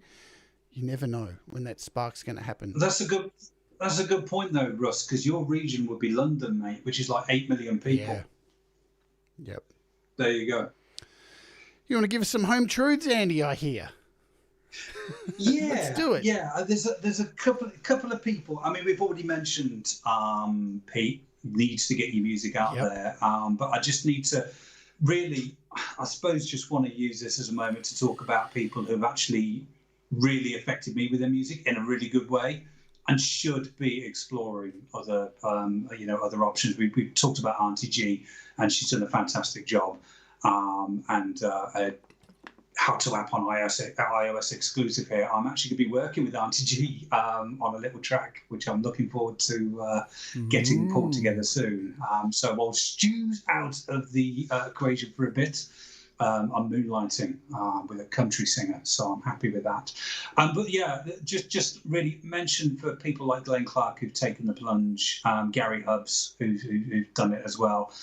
You never know when that spark's going to happen. That's a good point, though, Russ, because your region would be London, mate, which is 8 million people. Yep. There you go. You want to give us some home truths, Andy, I hear? Yeah, let's do it. Yeah, there's a couple of people. I mean, we've already mentioned Pete needs to get your music out there, but I just need to really, I suppose, just want to use this as a moment to talk about people who've actually really affected me with their music in a really good way, and should be exploring other other options. We've talked about Auntie G, and she's done a fantastic job, How to App on iOS exclusive here. I'm actually going to be working with Auntie G on a little track, which I'm looking forward to getting pulled together soon. So while Stu's out of the equation for a bit, I'm moonlighting with a country singer, so I'm happy with that. But yeah, just really mention for people like Glenn Clark who've taken the plunge, Gary Hubbs who've done it as well.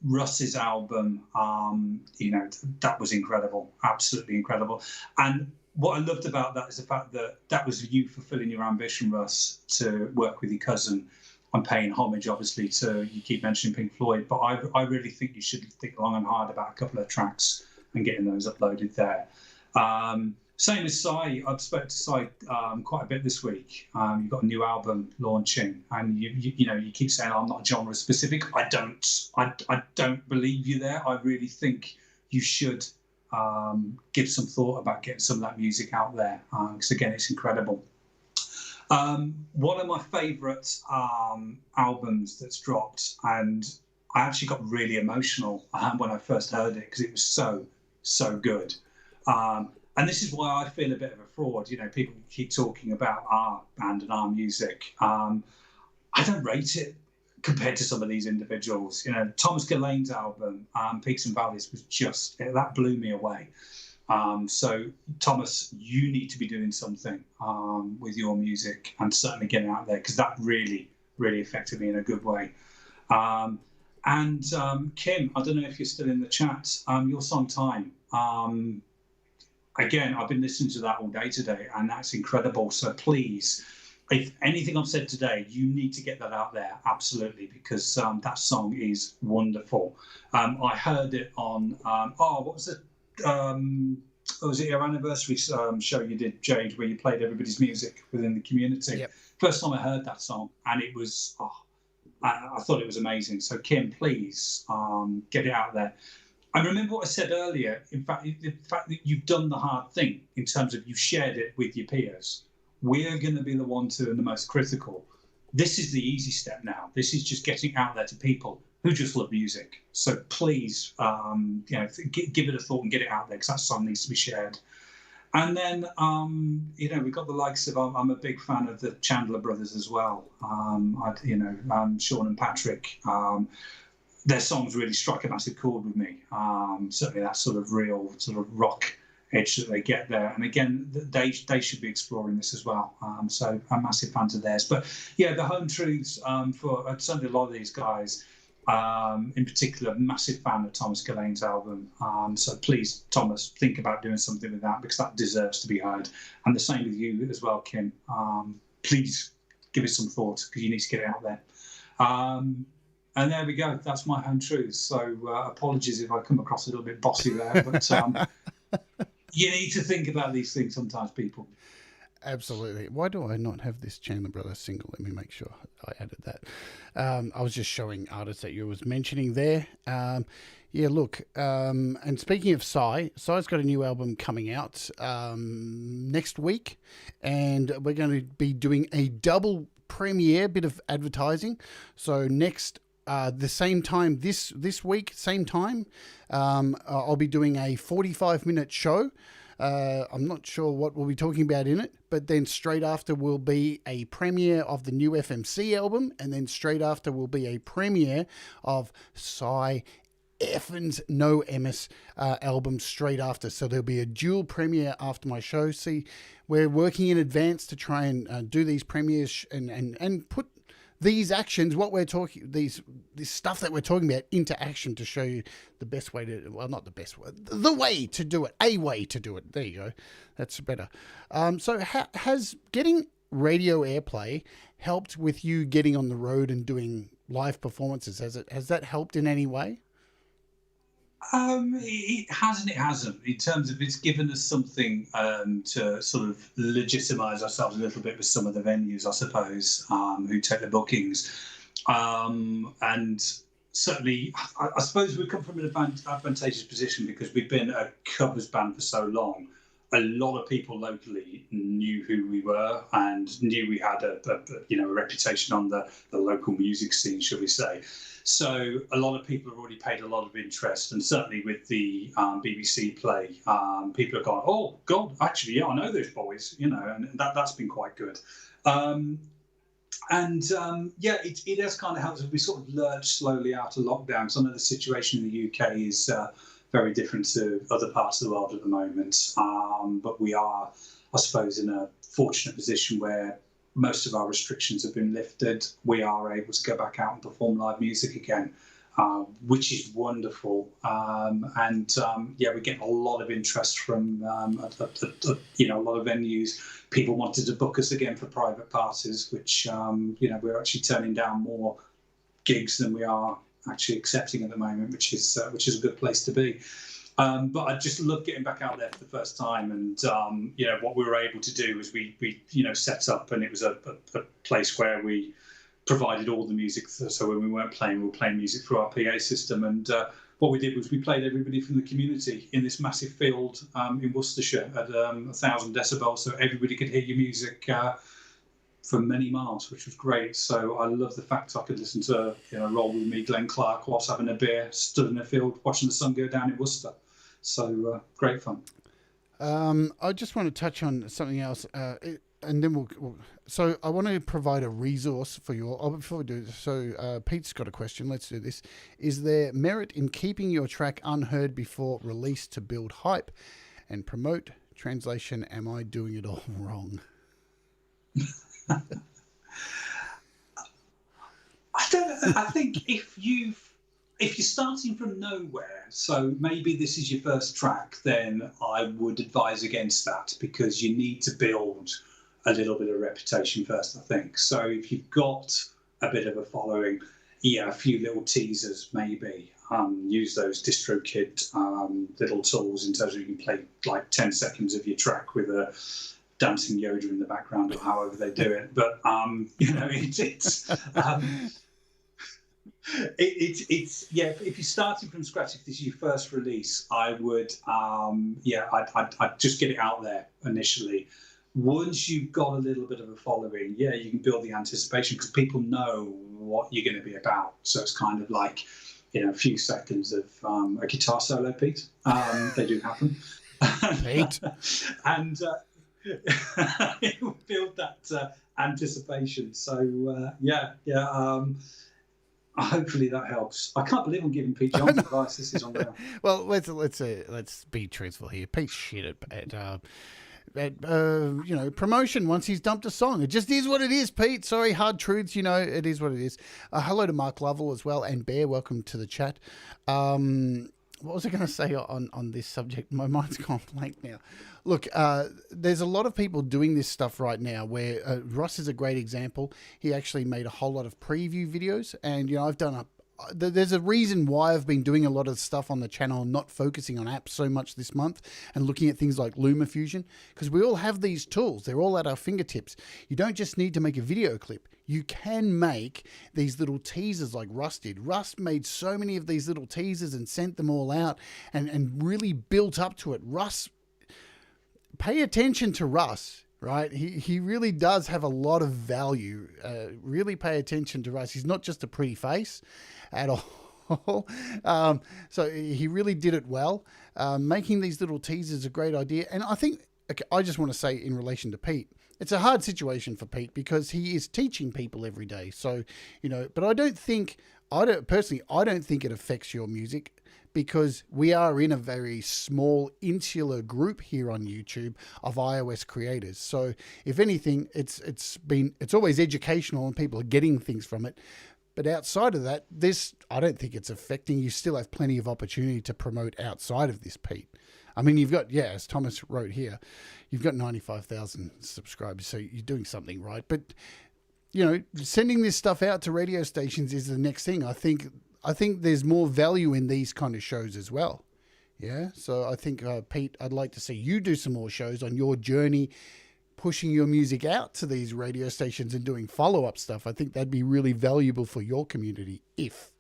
Russ's album, that was incredible, absolutely incredible. And what I loved about that is the fact that was you fulfilling your ambition, Russ, to work with your cousin. I'm paying homage, obviously, to, you keep mentioning Pink Floyd, but I really think you should think long and hard about a couple of tracks and getting those uploaded there. Same as Sai. I've spoken to Sai quite a bit this week. You've got a new album launching, and you keep saying, I'm not genre specific. I don't believe you there. I really think you should give some thought about getting some of that music out there, because again, it's incredible. One of my favourite albums that's dropped, and I actually got really emotional when I first heard it because it was so good. And this is why I feel a bit of a fraud. People keep talking about our band and our music. I don't rate it compared to some of these individuals. Thomas Gillaine's album, Peaks and Valleys, was that blew me away. So, Thomas, you need to be doing something with your music and certainly getting out there, because that really, really affected me in a good way. And Kim, I don't know if you're still in the chat, your song Time. Again, I've been listening to that all day today, and that's incredible. So please, if anything I've said today, you need to get that out there, absolutely, because that song is wonderful. I heard it on, what was it? Was it your anniversary show you did, Jade, where you played everybody's music within the community? Yep. First time I heard that song, and it was, I thought it was amazing. So Kim, please get it out there. I remember what I said earlier, in fact, the fact that you've done the hard thing in terms of you shared it with your peers. We're going to be the ones who are the most critical. This is the easy step now. This is just getting out there to people who just love music. So please, give it a thought and get it out there, because that song needs to be shared. And then, we've got the likes of, I'm a big fan of the Chandler Brothers as well. Sean and Patrick. Their songs really strike a massive chord with me. Certainly that sort of real sort of rock edge that they get there. And again, they should be exploring this as well. So I'm massive fans of theirs. But yeah, the home truths for certainly a lot of these guys, in particular, massive fan of Thomas Gillaine's album. So please, Thomas, think about doing something with that, because that deserves to be heard. And the same with you as well, Kim. Please give it some thought, because you need to get it out there. And there we go. That's my home truths. So apologies if I come across a little bit bossy there, but you need to think about these things sometimes, people. Absolutely. Why do I not have this Chandler Brothers single? Let me make sure I added that. I was just showing artists that you was mentioning there. And speaking of Sai's got a new album coming out next week, and we're going to be doing a double premiere, bit of advertising. So the same time this week, same time, I'll be doing a 45-minute show. I'm not sure what we'll be talking about in it, but then straight after will be a premiere of the new FMC album, and then straight after will be a premiere of Sai Effins No Emis album straight after. So there'll be a dual premiere after my show. See, we're working in advance to try and do these premieres and put these actions, what we're talking, this stuff that we're talking about, into action to show you the best way to, well, not the best way, the way to do it, a way to do it. There you go. That's better. So has getting radio airplay helped with you getting on the road and doing live performances? Has that helped in any way? It has and it hasn't, in terms of it's given us something to sort of legitimise ourselves a little bit with some of the venues, I suppose, who take the bookings. And certainly, I suppose we come from an advantageous position because we've been a covers band for so long. A lot of people locally knew who we were and knew we had a reputation on the local music scene, shall we say. So a lot of people have already paid a lot of interest, and certainly with the BBC play, people have gone, oh, God, actually, yeah, I know those boys, and that's been quite good. It has kind of helped us. We sort of lurched slowly out of lockdown. So I know the situation in the UK is very different to other parts of the world at the moment. But we are, I suppose, in a fortunate position where most of our restrictions have been lifted. We are able to go back out and perform live music again, which is wonderful. We're getting a lot of interest from a lot of venues. People wanted to book us again for private parties, which we're actually turning down more gigs than we are actually accepting at the moment, which is a good place to be. But I just love getting back out there for the first time, and what we were able to do was we set up, and it was a place where we provided all the music. So when we weren't playing, we were playing music through our PA system, and what we did was we played everybody from the community in this massive field in Worcestershire at 1,000 decibels, so everybody could hear your music for many miles, which was great. So I love the fact I could listen to Roll With Me, Glenn Clark, whilst having a beer, stood in a field watching the sun go down in Worcester. So great fun. I just want to touch on something else, and then we'll. So I want to provide a resource for you all. Oh, before we do this, so Pete's got a question. Let's do this. Is there merit in keeping your track unheard before release to build hype and promote? Translation: am I doing it all wrong? I don't know. I think if you're starting from nowhere, so maybe this is your first track, then I would advise against that, because you need to build a little bit of reputation first, I think. So if you've got a bit of a following, a few little teasers maybe. Use those DistroKid little tools in terms of you can play like 10 seconds of your track with a dancing Yoda in the background or however they do it. But, if you're starting from scratch, if this is your first release, I would, I'd just get it out there initially. Once you've got a little bit of a following, you can build the anticipation because people know what you're going to be about. So it's kind of like, a few seconds of a guitar solo, Pete. They do happen. Pete. And it will build that anticipation. So, hopefully that helps. I can't believe I'm giving Pete John's advice. This is unreal. Well, let's be truthful here. Pete's shit at promotion once he's dumped a song. It just is what it is, Pete. Sorry, hard truths, it is what it is. Hello to Mark Lovell as well, and Bear, welcome to the chat. What was I going to say on this subject? My mind's gone blank now. Look, there's a lot of people doing this stuff right now where Ross is a great example. He actually made a whole lot of preview videos, and, I've done there's a reason why I've been doing a lot of stuff on the channel, not focusing on apps so much this month and looking at things like LumaFusion, because we all have these tools. They're all at our fingertips. You don't just need to make a video clip. You can make these little teasers like Russ did. Russ made so many of these little teasers and sent them all out and really built up to it. Pay attention to Russ. Right, he really does have a lot of value. Really pay attention to Russ. He's not just a pretty face at all. So he really did it well. Making these little teasers is a great idea. And I think, I just want to say in relation to Pete, it's a hard situation for Pete because he is teaching people every day. So, but I don't think it affects your music, because we are in a very small insular group here on YouTube of iOS creators. So if anything, it's always educational and people are getting things from it. But outside of that, I don't think it's affecting. You still have plenty of opportunity to promote outside of this, Pete. I mean, you've got, as Thomas wrote here, you've got 95,000 subscribers, so you're doing something right. But, sending this stuff out to radio stations is the next thing. I think I think there's more value in these kind of shows as well. Yeah. So I think, Pete, I'd like to see you do some more shows on your journey, pushing your music out to these radio stations and doing follow-up stuff. I think that'd be really valuable for your community, if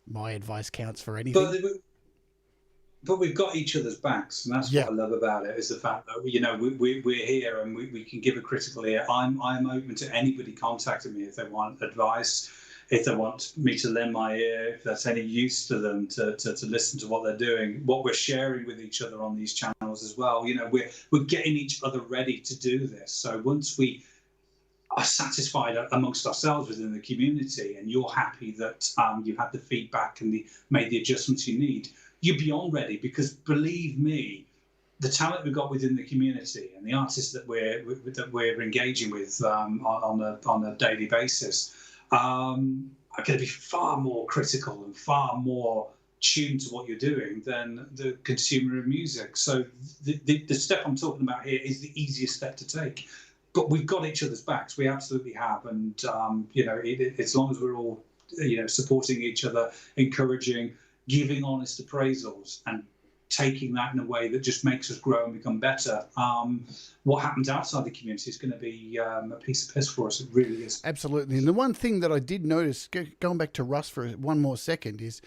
my advice counts for anything. But we've got each other's backs, and that's what I love about it, is the fact that, you know, we're here and we can give a critical ear. I'm open to anybody contacting me if they want advice, if they want me to lend my ear, if that's any use to them to listen to what they're doing, what we're sharing with each other on these channels as well. You know, we're getting each other ready to do this. So once we are satisfied amongst ourselves within the community, and you're happy that you've had the feedback and made the adjustments you need, you're beyond ready, because believe me, the talent we've got within the community and the artists that we're engaging with on a daily basis are going to be far more critical and far more tuned to what you're doing than the consumer of music. So the step I'm talking about here is the easiest step to take. But we've got each other's backs. We absolutely have. And, you know, as long as we're all, you know, supporting each other, encouraging, giving honest appraisals and taking that in a way that just makes us grow and become better, what happens outside the community is going to be a piece of piss for us. It really is. Absolutely. And the one thing that I did notice, going back to Russ for one more second, is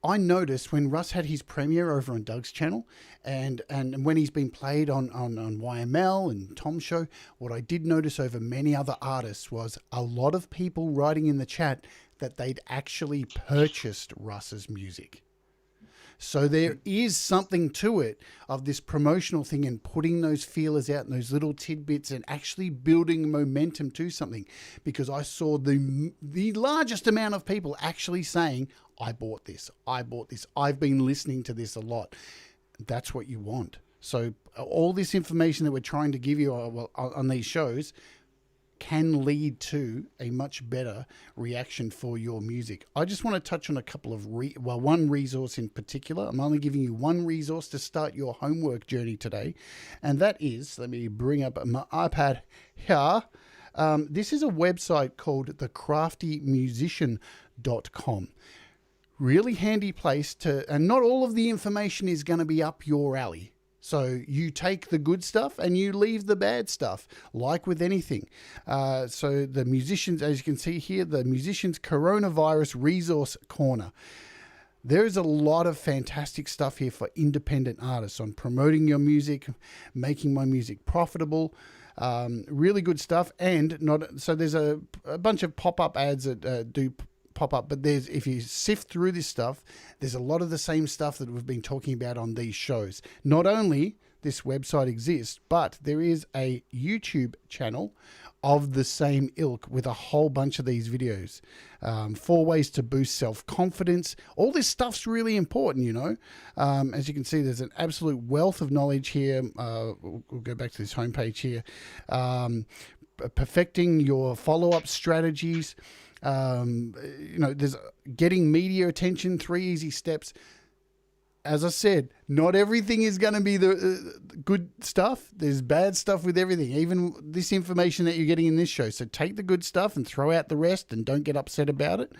I noticed when Russ had his premiere over on Doug's channel, and when he's been played on YML and Tom's show, what I did notice over many other artists was a lot of people writing in the chat that they'd actually purchased Russ's music. So there is something to it, of this promotional thing and putting those feelers out and those little tidbits and actually building momentum to something, because I saw the largest amount of people actually saying, I bought this, I've been listening to this a lot. That's what you want. So all this information that we're trying to give you on these shows can lead to a much better reaction for your music. I just want to touch on a couple of, one resource in particular. I'm only giving you one resource to start your homework journey today. And that is, let me bring up my iPad here. This is a website called thecraftymusician.com. Really handy place to, and not all of the information is going to be up your alley. So you take the good stuff and you leave the bad stuff, like with anything. So the musicians, as you can see here, the musicians coronavirus resource corner. There is a lot of fantastic stuff here for independent artists on promoting your music, making my music profitable. Really good stuff. And so there's a bunch of pop-up ads that do pop up, but if you sift through this stuff, there's a lot of the same stuff that we've been talking about on these shows. Not only this website exists, but there is a YouTube channel of the same ilk with a whole bunch of these videos. 4 ways to boost self-confidence. All this stuff's really important, you know. As you can see, there's an absolute wealth of knowledge here. We'll go back to this homepage here. Perfecting your follow-up strategies. You know, there's getting media attention, 3 easy steps. As I said, not everything is going to be the good stuff. There's bad stuff with everything, even this information that you're getting in this show. So take the good stuff and throw out the rest and don't get upset about it.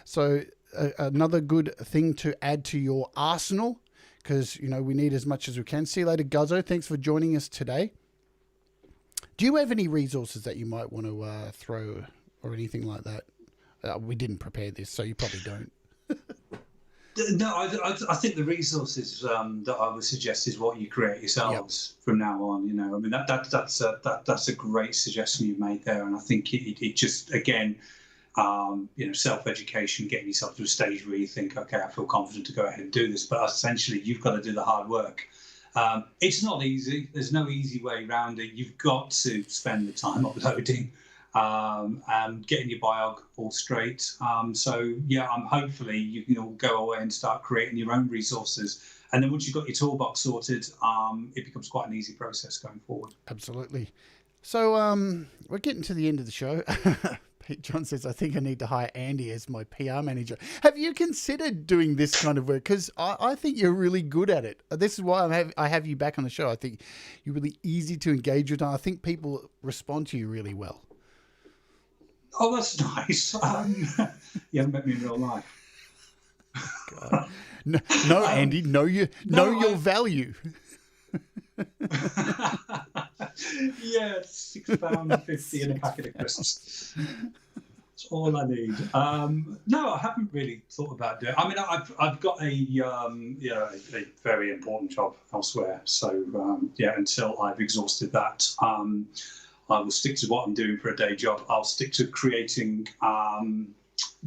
So another good thing to add to your arsenal, because, you know, we need as much as we can. See you later, Guzzo. Thanks for joining us today. Do you have any resources that you might want to throw or anything like that? We didn't prepare this, so you probably don't. No, I think the resources that I would suggest is what you create yourselves from now on. You know, I mean that's a great suggestion you've made there, and I think it just, again, you know, self-education, getting yourself to a stage where you think, okay, I feel confident to go ahead and do this, but essentially you've got to do the hard work. It's not easy. There's no easy way around it. You've got to spend the time uploading. And getting your biog all straight. So yeah, hopefully you can all go away and start creating your own resources. And then once you've got your toolbox sorted, it becomes quite an easy process going forward. Absolutely. So we're getting to the end of the show. Pete John says, I think I need to hire Andy as my PR manager. Have you considered doing this kind of work? Because I think you're really good at it. This is why I have you back on the show. I think you're really easy to engage with. And I think people respond to you really well. Oh, that's nice. You haven't met me in real life. No, Andy, know your value. Yeah, £6.50 in a packet of crisps. That's all I need. No, I haven't really thought about doing it. I mean, I've got a very important job elsewhere. So until I've exhausted that, I will stick to what I'm doing for a day job. I'll stick to creating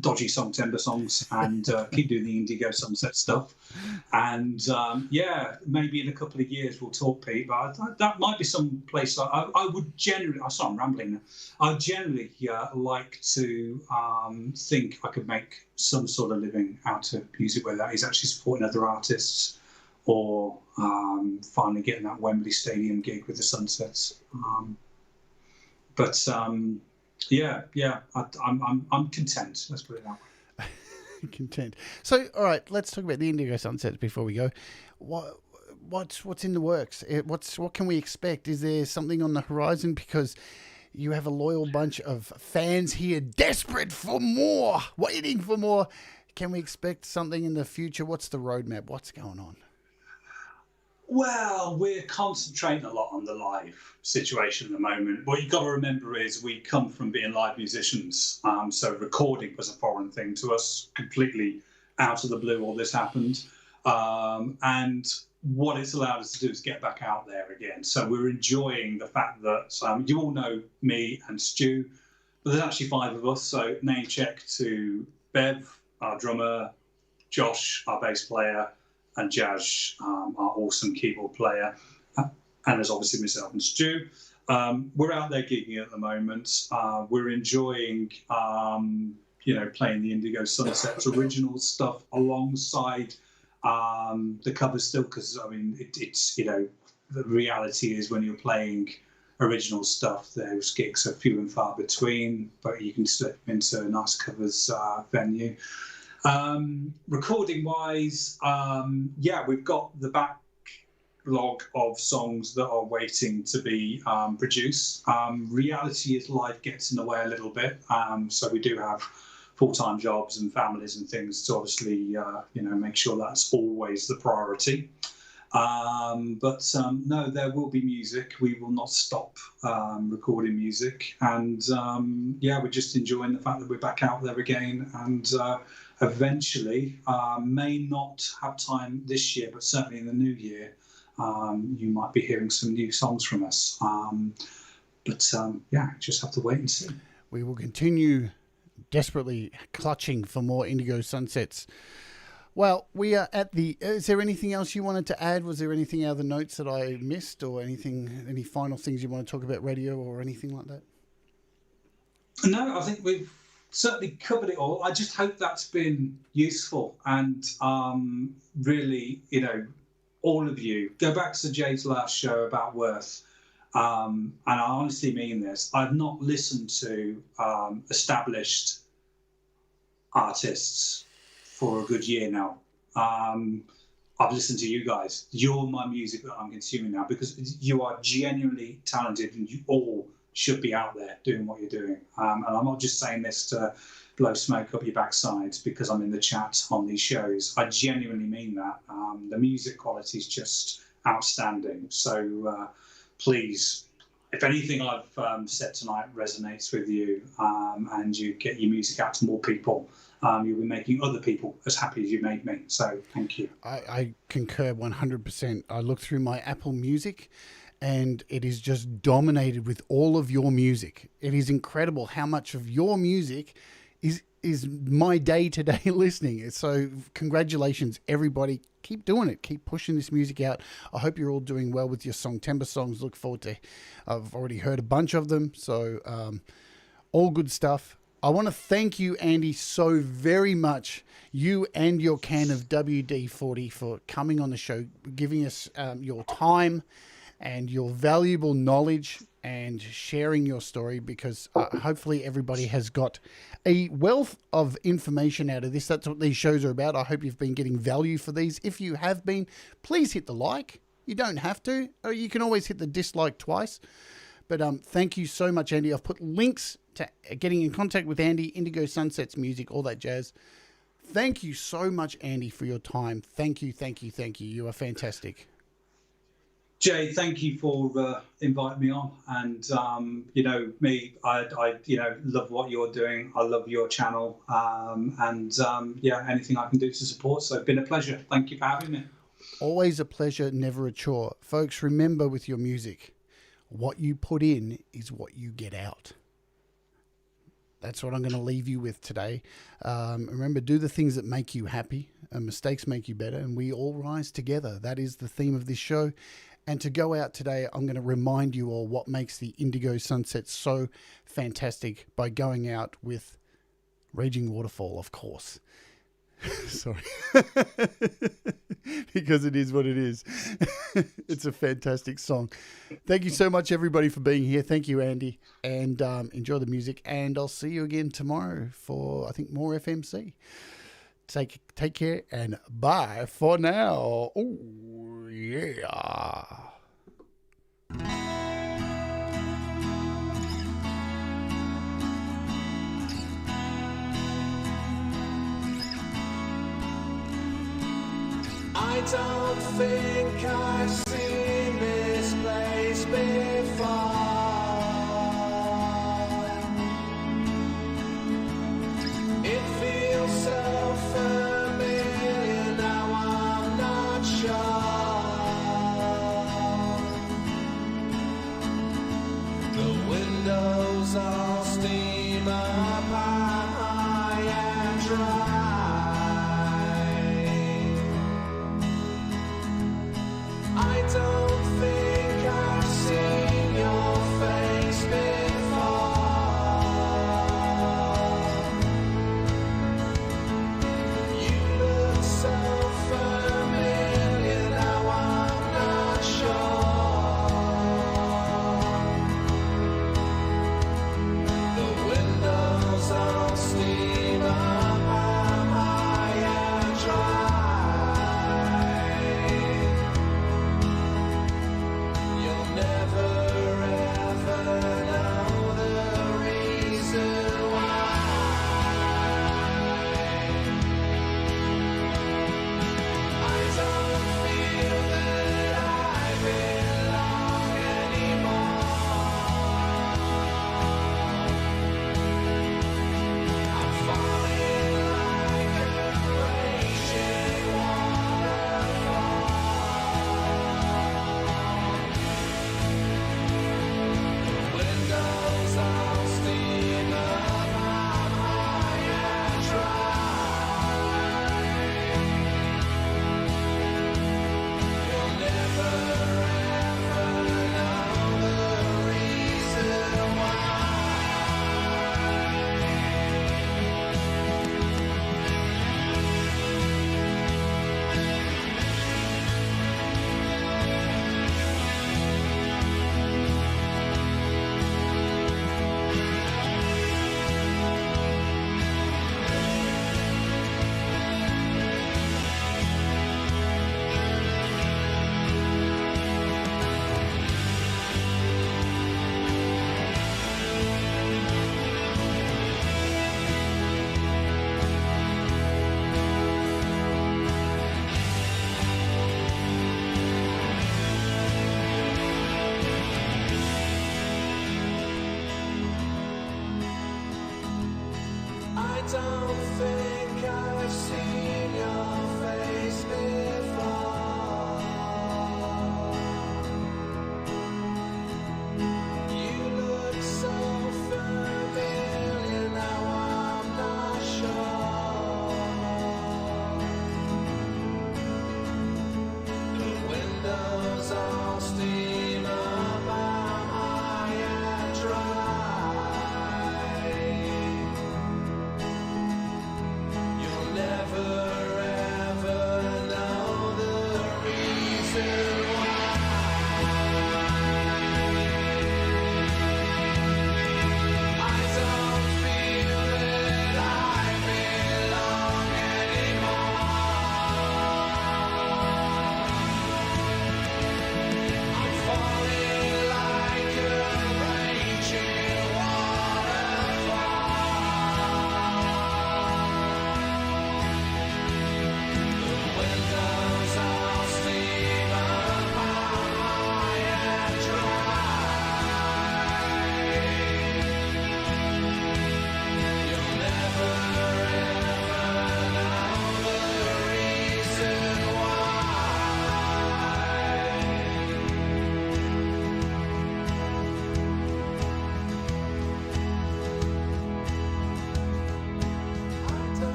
dodgy Songtember songs and keep doing the Indigo Sunset stuff. And maybe in a couple of years we'll talk, Pete. But that might be some place I would generally. Sorry, I'm rambling now. I'd generally like to think I could make some sort of living out of music, whether that is actually supporting other artists or finally getting that Wembley Stadium gig with the Sunsets. I'm content. Let's put it that way. Content. So, all right, let's talk about the Indigo Sunsets before we go. What's in the works? What can we expect? Is there something on the horizon? Because you have a loyal bunch of fans here, desperate for more, waiting for more. Can we expect something in the future? What's the roadmap? What's going on? Well, we're concentrating a lot on the live situation at the moment. What you've got to remember is we come from being live musicians, so recording was a foreign thing to us, completely out of the blue all this happened. And what it's allowed us to do is get back out there again. So we're enjoying the fact that you all know me and Stu, but there's actually 5 of us. So name check to Bev, our drummer, Josh, our bass player, and Jazz, our awesome keyboard player, and there's obviously myself and Stu. We're out there gigging at the moment. We're enjoying, playing the Indigo Sunsets original stuff alongside the covers still, because I mean, it's the reality is when you're playing original stuff, those gigs are few and far between, but you can slip into a nice covers venue. Recording wise, we've got the backlog of songs that are waiting to be produced. Reality is life gets in the way a little bit, so we do have full-time jobs and families and things to obviously make sure that's always the priority. No, there will be music. We will not stop recording music, and we're just enjoying the fact that we're back out there again, and eventually may not have time this year, but certainly in the new year you might be hearing some new songs from us. Just have to wait and see. We will continue desperately clutching for more Indigo Sunsets. Well, we are at the... Is there anything else you wanted to add? Was there anything other notes that I missed, or any final things you want to talk about radio or anything like that? No, I think we've certainly covered it all. I just hope that's been useful, and really, all of you, go back to Jade's last show about W.A.R.T. And I honestly mean this. I've not listened to established artists for a good year now. I've listened to you guys. You're my music that I'm consuming now, because you are genuinely talented, and you all should be out there doing what you're doing. And I'm not just saying this to blow smoke up your backsides because I'm in the chat on these shows. I genuinely mean that. The music quality is just outstanding. So please, if anything I've said tonight resonates with you, and you get your music out to more people, you'll be making other people as happy as you made me. So thank you. I concur 100%. I look through my Apple Music, and it is just dominated with all of your music. It is incredible how much of your music is my day-to-day listening. So congratulations, everybody. Keep doing it. Keep pushing this music out. I hope you're all doing well with your Songtember songs. Look forward to... I've already heard a bunch of them, so all good stuff. I want to thank you, Andy, so very much, you and your can of WD-40, for coming on the show, giving us your time and your valuable knowledge and sharing your story, because hopefully everybody has got a wealth of information out of this. That's what these shows are about. I hope you've been getting value for these. If you have been, please hit the like. You don't have to, or you can always hit the dislike twice. But thank you so much, Andy. I've put links to getting in contact with Andy, Indigo Sunsets music, all that jazz. Thank you so much, Andy, for your time. Thank you. You are fantastic. Jay, thank you for inviting me on. And I love what you're doing. I love your channel. Anything I can do to support. So it's been a pleasure. Thank you for having me. Always a pleasure, never a chore. Folks, remember with your music, what you put in is what you get out. That's what I'm going to leave you with today. Remember, do the things that make you happy. Mistakes make you better, and we all rise together. That is the theme of this show. And to go out today, I'm going to remind you all what makes the Indigo Sunsets so fantastic by going out with Raging Waterfall, of course. Sorry. Because it is what it is. It's a fantastic song. Thank you so much, everybody, for being here. Thank you, Andy. And enjoy the music. And I'll see you again tomorrow for, I think, more FMC. Take care and bye for now. Oh, yeah. I don't think I've seen this place before. It feels so familiar, now I'm not sure. The windows all steam up high and dry. I don't think I've seen your face before. You look so familiar, now I'm not sure. The windows all steam up high and dry. Never ever know the reason why. I don't feel that I belong anymore. I'm falling like a raging waterfall. Windows all steam up high and dry. You'll never ever know the reason why. I don't think